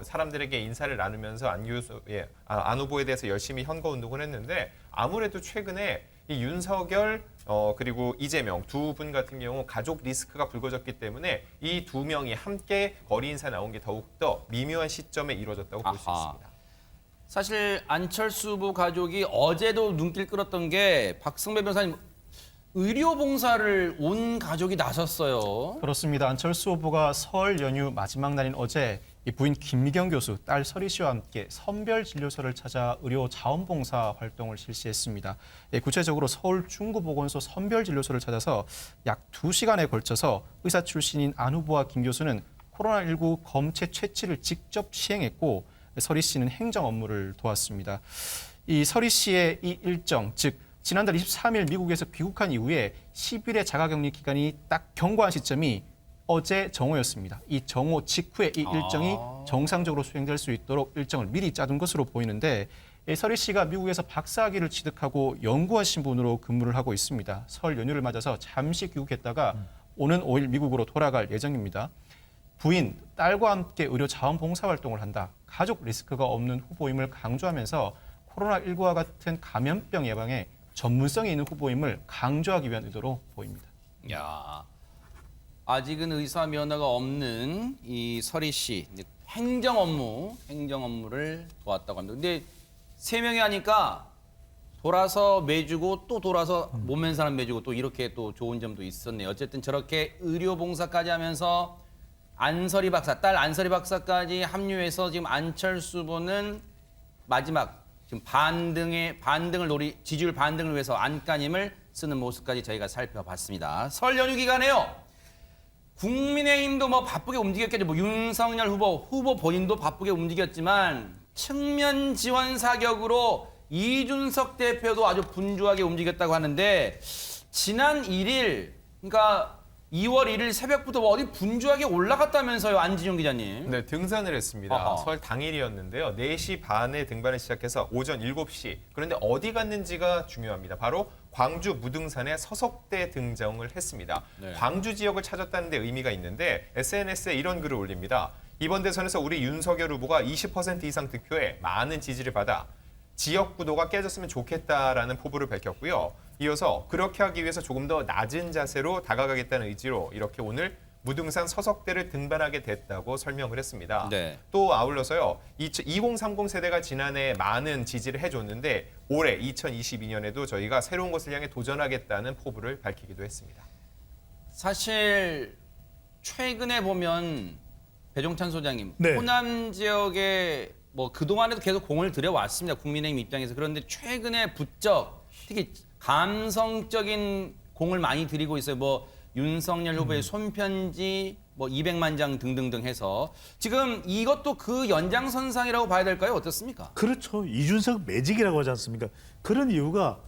Speaker 5: 사람들에게 인사를 나누면서 안 후보에 대해서 열심히 선거운동을 했는데 아무래도 최근에 이 윤석열 그리고 이재명 두 분 같은 경우 가족 리스크가 불거졌기 때문에 이 두 명이 함께 거리 인사 나온 게 더욱더 미묘한 시점에 이루어졌다고 볼 수 있습니다.
Speaker 1: 사실 안철수 후보 가족이 어제도 눈길 끌었던 게 박승배 변호사님 의료 봉사를 온 가족이 나섰어요.
Speaker 11: 그렇습니다. 안철수 후보가 설 연휴 마지막 날인 어제 이 부인 김미경 교수, 딸 서리 씨와 함께 선별진료소를 찾아 의료 자원봉사 활동을 실시했습니다. 구체적으로 서울 중구보건소 선별진료소를 찾아서 약 2시간에 걸쳐서 의사 출신인 안 후보와 김 교수는 코로나19 검체 채취를 직접 시행했고 서리 씨는 행정 업무를 도왔습니다. 이 서리 씨의 이 일정, 즉 지난달 23일 미국에서 귀국한 이후에 10일의 자가격리 기간이 딱 경과한 시점이 어제 정오였습니다. 이 정오 직후에 이 일정이 정상적으로 수행될 수 있도록 일정을 미리 짜둔 것으로 보이는데 서리 씨가 미국에서 박사학위를 취득하고 연구원 신분으로 근무를 하고 있습니다. 설 연휴를 맞아서 잠시 귀국했다가 오는 5일 미국으로 돌아갈 예정입니다. 부인, 딸과 함께 의료 자원 봉사 활동을 한다. 가족 리스크가 없는 후보임을 강조하면서 코로나19와 같은 감염병 예방에 전문성이 있는 후보임을 강조하기 위한 의도로 보입니다.
Speaker 1: 야, 아직은 의사 면허가 없는 이 서리 씨 행정 업무를 도왔다고 합니다. 근데 3명이 하니까 돌아서 매주고 또 돌아서 못 맨 사람 매주고 또 이렇게 또 좋은 점도 있었네요. 어쨌든 저렇게 의료 봉사까지 하면서 안설이 박사, 딸 안설이 박사까지 합류해서 지금 안철수 후보는 마지막 지금 지지율 반등을 위해서 안간힘을 쓰는 모습까지 저희가 살펴봤습니다. 설 연휴 기간에요. 국민의힘도 뭐 바쁘게 움직였겠죠. 뭐 윤석열 후보 본인도 바쁘게 움직였지만 측면 지원 사격으로 이준석 대표도 아주 분주하게 움직였다고 하는데 지난 1일, 그러니까 2월 1일 새벽부터 뭐 어디 분주하게 올라갔다면서요, 안지준 기자님?
Speaker 5: 네, 등산을 했습니다.
Speaker 1: 아하.
Speaker 5: 설 당일이었는데요. 4시 반에 등반을 시작해서 오전 7시. 그런데 어디 갔는지가 중요합니다. 바로 광주 무등산에 서석대 등정을 했습니다.
Speaker 1: 네.
Speaker 5: 광주 지역을 찾았다는 데 의미가 있는데 SNS에 이런 글을 올립니다. 이번 대선에서 우리 윤석열 후보가 20% 이상 득표에 많은 지지를 받아 지역 구도가 깨졌으면 좋겠다라는 포부를 밝혔고요. 이어서 그렇게 하기 위해서 조금 더 낮은 자세로 다가가겠다는 의지로 이렇게 오늘 무등산 서석대를 등반하게 됐다고 설명을 했습니다.
Speaker 1: 네.
Speaker 5: 또 아울러서요. 2030 세대가 지난해 많은 지지를 해줬는데 올해 2022년에도 저희가 새로운 것을 향해 도전하겠다는 포부를 밝히기도 했습니다.
Speaker 1: 사실 최근에 보면 배종찬 소장님,
Speaker 18: 네.
Speaker 1: 호남 지역에 뭐 그동안에도 계속 공을 들여왔습니다. 국민의힘 입장에서. 그런데 최근에 부쩍 특히 감성적인 공을 많이 들이고 있어요. 뭐 윤석열 후보의 손편지, 뭐 200만 장 등등등 해서 지금 이것도 그 연장선상이라고 봐야 될까요? 어떻습니까?
Speaker 18: 그렇죠. 이준석 매직이라고 하지 않습니까? 그런 이유가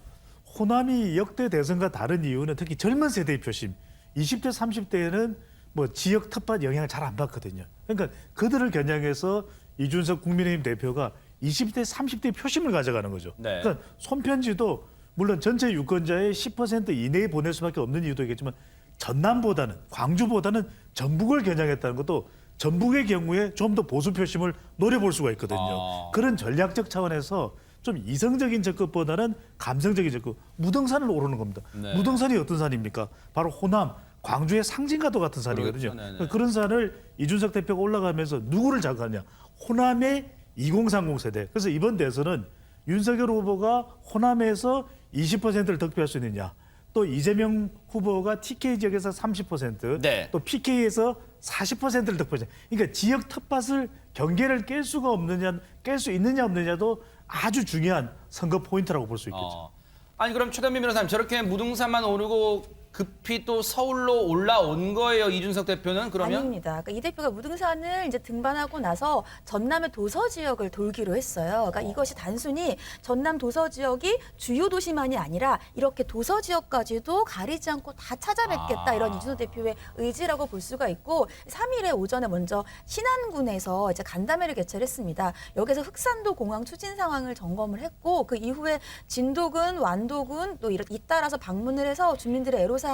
Speaker 18: 호남이 역대 대선과 다른 이유는 특히 젊은 세대의 표심, 20대, 30대에는 뭐 지역 텃밭 영향을 잘 안 받거든요. 그러니까 그들을 겨냥해서 이준석 국민의힘 대표가 20대, 30대의 표심을 가져가는 거죠.
Speaker 1: 네.
Speaker 18: 그러니까 손편지도 물론 전체 유권자의 10% 이내에 보낼 수밖에 없는 이유도 있겠지만 전남보다는 광주보다는 전북을 겨냥했다는 것도 전북의 경우에 좀 더 보수 표심을 노려볼 수가 있거든요. 그런 전략적 차원에서 좀 이성적인 접근보다는 감성적인 접근, 무등산을 오르는 겁니다.
Speaker 1: 네.
Speaker 18: 무등산이 어떤 산입니까? 바로 호남, 광주의 상징과도 같은 산이거든요.
Speaker 1: 그렇죠.
Speaker 18: 그런 산을 이준석 대표가 올라가면서 누구를 자극하냐? 호남의 2030 세대. 그래서 이번 대선은 윤석열 후보가 호남에서 20%를 득표할 수 있느냐, 또 이재명 후보가 TK 지역에서 30%,
Speaker 1: 네.
Speaker 18: 또 PK에서 40%를 득표하자. 그러니까 지역 텃밭을 경계를 깰 수가 없느냐, 깰 수 있느냐 없느냐도 아주 중요한 선거 포인트라고 볼 수 있겠죠.
Speaker 1: 아니 그럼 최단민 변호사님 저렇게 무등산만 오르고 급히 또 서울로 올라온 거예요, 이준석 대표는 그러면?
Speaker 4: 아닙니다. 그러니까 이 대표가 무등산을 이제 등반하고 나서 전남의 도서 지역을 돌기로 했어요. 그러니까 이것이 단순히 전남 도서 지역이 주요 도시만이 아니라 이렇게 도서 지역까지도 가리지 않고 다 찾아뵙겠다 이런 이준석 대표의 의지라고 볼 수가 있고 3일에 오전에 먼저 신안군에서 이제 간담회를 개최를 했습니다. 여기서 흑산도 공항 추진 상황을 점검을 했고 그 이후에 진도군, 완도군 또 잇따라서 방문을 해서 주민들의 애로사항을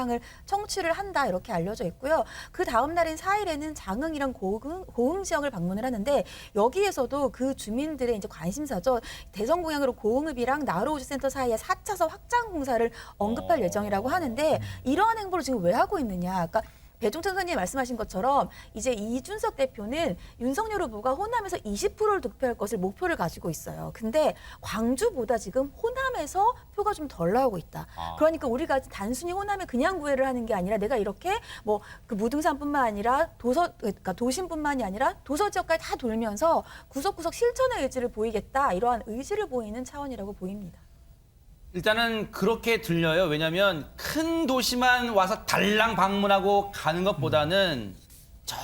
Speaker 4: 청취를 한다 이렇게 알려져 있고요. 그 다음 날인 4일에는 장흥이랑 고흥 지역을 방문을 하는데 여기에서도 그 주민들의 이제 관심사죠. 대선 공약으로 고흥읍이랑 나로우즈센터 사이에 4차선 확장 공사를 언급할 예정이라고 하는데 이러한 행보를 지금 왜 하고 있느냐. 그러니까 배종찬 선생님이 말씀하신 것처럼 이제 이준석 대표는 윤석열 후보가 호남에서 20%를 득표할 것을 목표를 가지고 있어요. 근데 광주보다 지금 호남에서 표가 좀 덜 나오고 있다. 그러니까 우리가 단순히 호남에 그냥 구애를 하는 게 아니라 내가 이렇게 뭐 그 무등산뿐만 아니라 그러니까 도심뿐만이 아니라 도서 지역까지 다 돌면서 구석구석 실천의 의지를 보이겠다. 이러한 의지를 보이는 차원이라고 보입니다.
Speaker 1: 일단은 그렇게 들려요. 왜냐하면 큰 도시만 와서 달랑 방문하고 가는 것보다는 저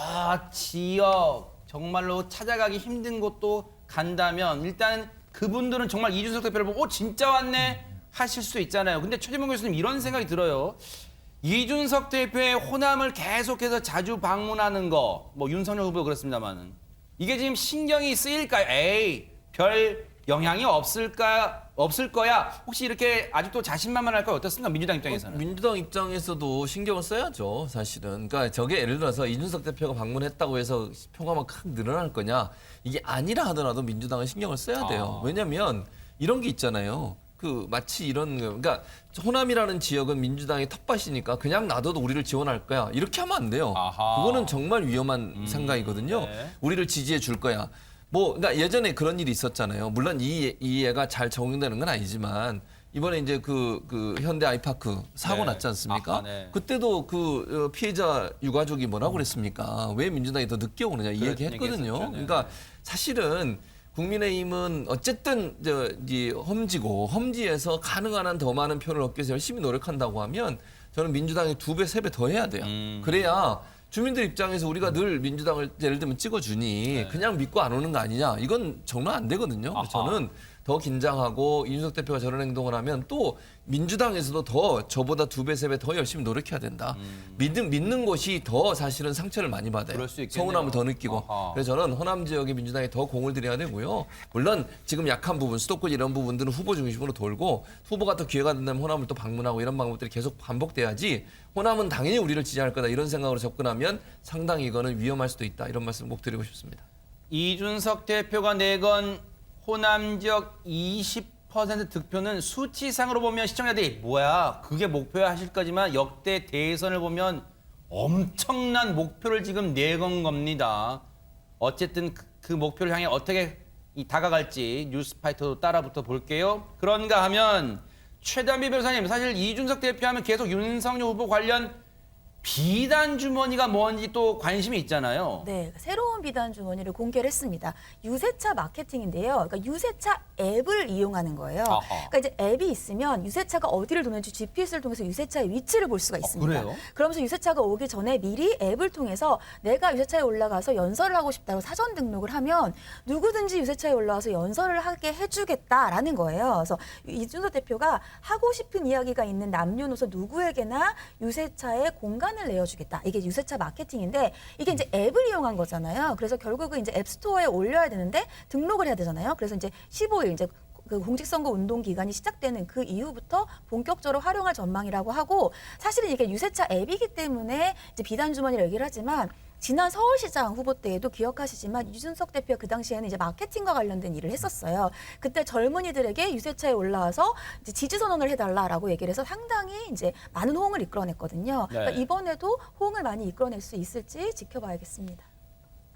Speaker 1: 지역 정말로 찾아가기 힘든 곳도 간다면 일단 그분들은 정말 이준석 대표를 보고 진짜 왔네 하실 수 있잖아요. 근데 최재명 교수님 이런 생각이 들어요. 이준석 대표의 호남을 계속해서 자주 방문하는 거, 뭐 윤석열 후보 그렇습니다만은 이게 지금 신경이 쓰일까요? 에이, 별 영향이 없을 거야. 혹시 이렇게 아직도 자신만만할까요? 어떻습니까? 민주당 입장에서는.
Speaker 6: 민주당 입장에서도 신경을 써야죠, 사실은. 그러니까 저게 예를 들어서 이준석 대표가 방문했다고 해서 표가 막 확 늘어날 거냐? 이게 아니라 하더라도 민주당은 신경을 써야 돼요. 왜냐하면 이런 게 있잖아요. 그 마치 이런 그러니까 호남이라는 지역은 민주당의 텃밭이니까 그냥 놔둬도 우리를 지원할 거야. 이렇게 하면 안 돼요. 그거는 정말 위험한 생각이거든요.
Speaker 1: 네.
Speaker 6: 우리를 지지해 줄 거야. 뭐, 그러니까 예전에 그런 일이 있었잖아요. 물론 이 예가 잘 적용되는 건 아니지만 이번에 이제 그 현대 아이파크 사고 났지 않습니까?
Speaker 1: 네.
Speaker 6: 그때도 그 피해자 유가족이 뭐라고 그랬습니까? 왜 민주당이 더 늦게 오느냐 이 얘기 했거든요. 그러니까 사실은 국민의힘은 어쨌든 이 험지에서 가능한 한 더 많은 표를 얻기 위해서 열심히 노력한다고 하면 저는 민주당이 2배, 3배 더 해야 돼요. 그래야 주민들 입장에서 우리가 늘 민주당을 예를 들면 찍어주니 그냥 믿고 안 오는 거 아니냐. 이건 정말 안 되거든요. 저는 더 긴장하고 이준석 대표가 저런 행동을 하면 또 민주당에서도 더 저보다 2배, 3배 더 열심히 노력해야 된다. 믿는 것이 더 사실은 상처를 많이 받아요.
Speaker 1: 그럴 수 있겠네요.
Speaker 6: 서운함을 더 느끼고. 그래서 저는 호남 지역의 민주당이 더 공을 들여야 되고요. 물론 지금 약한 부분, 수도권 이런 부분들은 후보 중심으로 돌고 후보가 또 기회가 된다면 호남을 또 방문하고 이런 방법들이 계속 반복돼야지 호남은 당연히 우리를 지지할 거다 이런 생각으로 접근하면 상당히 이거는 위험할 수도 있다. 이런 말씀 꼭 드리고 싶습니다.
Speaker 1: 이준석 대표가 내건 호남 지역 20% 득표는 수치상으로 보면 시청자들이 뭐야 그게 목표야 하실 거지만 역대 대선을 보면 엄청난 목표를 지금 내건 겁니다. 어쨌든 그 목표를 향해 어떻게 다가갈지 뉴스파이터도 따라붙어 볼게요. 그런가 하면 최단비 변호사님 사실 이준석 대표하면 계속 윤석열 후보 관련 비단 주머니가 뭔지 또 관심이 있잖아요.
Speaker 4: 네, 새로운 비단 주머니를 공개를 했습니다. 유세차 마케팅인데요. 그러니까 유세차 앱을 이용하는 거예요. 그러니까 이제 앱이 있으면 유세차가 어디를 도는지 GPS를 통해서 유세차의 위치를 볼 수가 있습니다.
Speaker 1: 그래요?
Speaker 4: 그러면서 유세차가 오기 전에 미리 앱을 통해서 내가 유세차에 올라가서 연설을 하고 싶다고 사전 등록을 하면 누구든지 유세차에 올라와서 연설을 하게 해주겠다라는 거예요. 그래서 이준석 대표가 하고 싶은 이야기가 있는 남녀노소 누구에게나 유세차에 공간을 내어주겠다. 이게 유세차 마케팅인데 이게 이제 앱을 이용한 거잖아요. 그래서 결국은 이제 앱스토어에 올려야 되는데 등록을 해야 되잖아요. 그래서 이제 15일 이제 그 공직선거 운동 기간이 시작되는 그 이후부터 본격적으로 활용할 전망이라고 하고 사실은 이게 유세차 앱이기 때문에 이제 비단 주머니를 얘기를 하지만 지난 서울시장 후보 때에도 기억하시지만 유준석 대표가 그 당시에는 이제 마케팅과 관련된 일을 했었어요. 그때 젊은이들에게 유세차에 올라와서 이제 지지 선언을 해달라라고 얘기를 해서 상당히 이제 많은 호응을 이끌어냈거든요.
Speaker 1: 네.
Speaker 4: 그러니까 이번에도 호응을 많이 이끌어낼 수 있을지 지켜봐야겠습니다.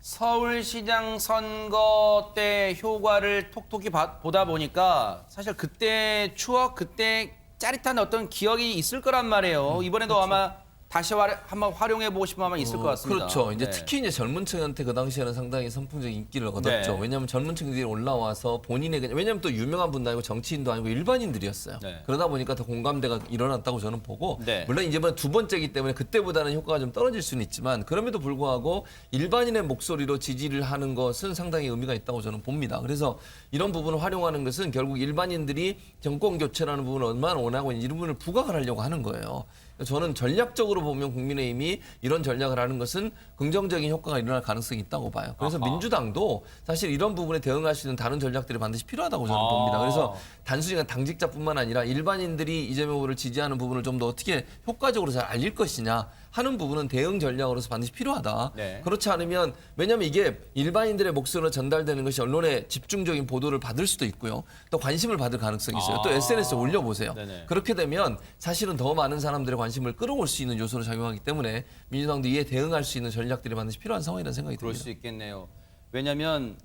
Speaker 1: 서울시장 선거 때 효과를 톡톡히 보다 보니까 사실 그때 추억, 그때 짜릿한 어떤 기억이 있을 거란 말이에요. 이번에도
Speaker 6: 그렇죠.
Speaker 1: 아마 다시 한번 활용해보고 싶은 마음이 있을 것 같습니다.
Speaker 6: 그렇죠. 이제
Speaker 1: 네.
Speaker 6: 특히 이제 젊은 층한테 그 당시에는 상당히 선풍적인 인기를 얻었죠.
Speaker 1: 네.
Speaker 6: 왜냐하면 젊은 층들이 올라와서 본인의 왜냐하면 또 유명한 분도 아니고 정치인도 아니고 일반인들이었어요.
Speaker 1: 네.
Speaker 6: 그러다 보니까 더 공감대가 일어났다고 저는 보고
Speaker 1: 네.
Speaker 6: 물론 이제는 두 번째이기 때문에 그때보다는 효과가 좀 떨어질 수는 있지만 그럼에도 불구하고 일반인의 목소리로 지지를 하는 것은 상당히 의미가 있다고 저는 봅니다. 그래서 이런 부분을 활용하는 것은 결국 일반인들이 정권 교체라는 부분을 얼마나 원하고 있는지 이런 부분을 부각을 하려고 하는 거예요. 저는 전략적으로 보면 국민의힘이 이런 전략을 하는 것은 긍정적인 효과가 일어날 가능성이 있다고 봐요. 그래서 민주당도 사실 이런 부분에 대응할 수 있는 다른 전략들이 반드시 필요하다고 저는 봅니다. 그래서 단순히 당직자뿐만 아니라 일반인들이 이재명 후보를 지지하는 부분을 좀 더 어떻게 효과적으로 잘 알릴 것이냐 하는 부분은 대응 전략으로서 반드시 필요하다.
Speaker 1: 네.
Speaker 6: 그렇지 않으면 왜냐하면 이게 일반인들의 목소리로 전달되는 것이 언론의 집중적인 보도를 받을 수도 있고요. 또 관심을 받을 가능성이 있어요. 또 SNS에 올려보세요.
Speaker 1: 네네.
Speaker 6: 그렇게 되면 사실은 더 많은 사람들의 관심을 끌어올 수 있는 요소로 작용하기 때문에 민주당도 이에 대응할 수 있는 전략들이 반드시 필요한 상황이라는 생각이
Speaker 1: 그럴
Speaker 6: 듭니다.
Speaker 1: 수 있겠네요. 왜냐하면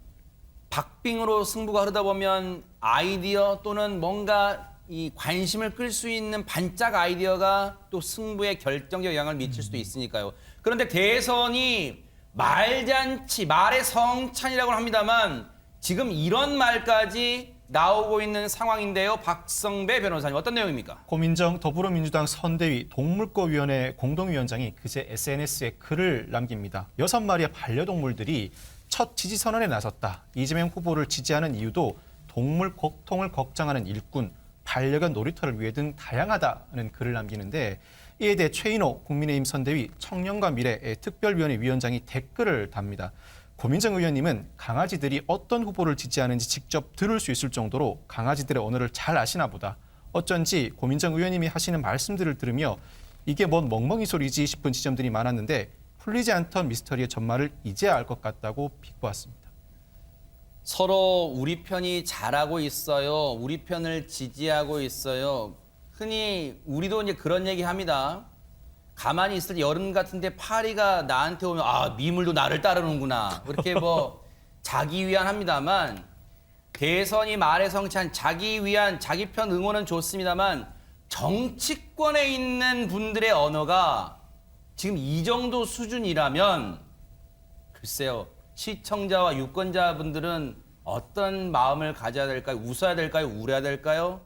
Speaker 1: 박빙으로 승부가 흐르다 보면 아이디어 또는 뭔가 이 관심을 끌 수 있는 반짝 아이디어가 또 승부에 결정적 영향을 미칠 수도 있으니까요. 그런데 대선이 말잔치, 말의 성찬이라고 합니다만 지금 이런 말까지 나오고 있는 상황인데요. 박성배 변호사님 어떤 내용입니까?
Speaker 11: 고민정 더불어민주당 선대위 동물권위원회 공동위원장이 그제 SNS에 글을 남깁니다. 6마리의 반려동물들이 첫 지지 선언에 나섰다. 이재명 후보를 지지하는 이유도 동물 고통을 걱정하는 일꾼, 반려견 놀이터를 위해 등 다양하다는 글을 남기는데 이에 대해 최인호 국민의힘 선대위 청년과 미래 특별위원회 위원장이 댓글을 답니다. 고민정 의원님은 강아지들이 어떤 후보를 지지하는지 직접 들을 수 있을 정도로 강아지들의 언어를 잘 아시나 보다. 어쩐지 고민정 의원님이 하시는 말씀들을 들으며 이게 뭔 멍멍이 소리지 싶은 지점들이 많았는데 풀리지 않던 미스터리의 전말을 이제야 알 것 같다고 비꼬았습니다.
Speaker 1: 서로 우리 편이 잘하고 있어요. 우리 편을 지지하고 있어요. 흔히 우리도 이제 그런 얘기 합니다. 가만히 있을 때 여름 같은데 파리가 나한테 오면 아 미물도 나를 따르는구나. 그렇게 뭐 자기 위안 합니다만 대선이 말의 성찬 자기 위안 자기 편 응원은 좋습니다만 정치권에 있는 분들의 언어가 지금 이 정도 수준이라면 글쎄요. 시청자와 유권자분들은 어떤 마음을 가져야 될까요? 웃어야 될까요? 울어야 될까요?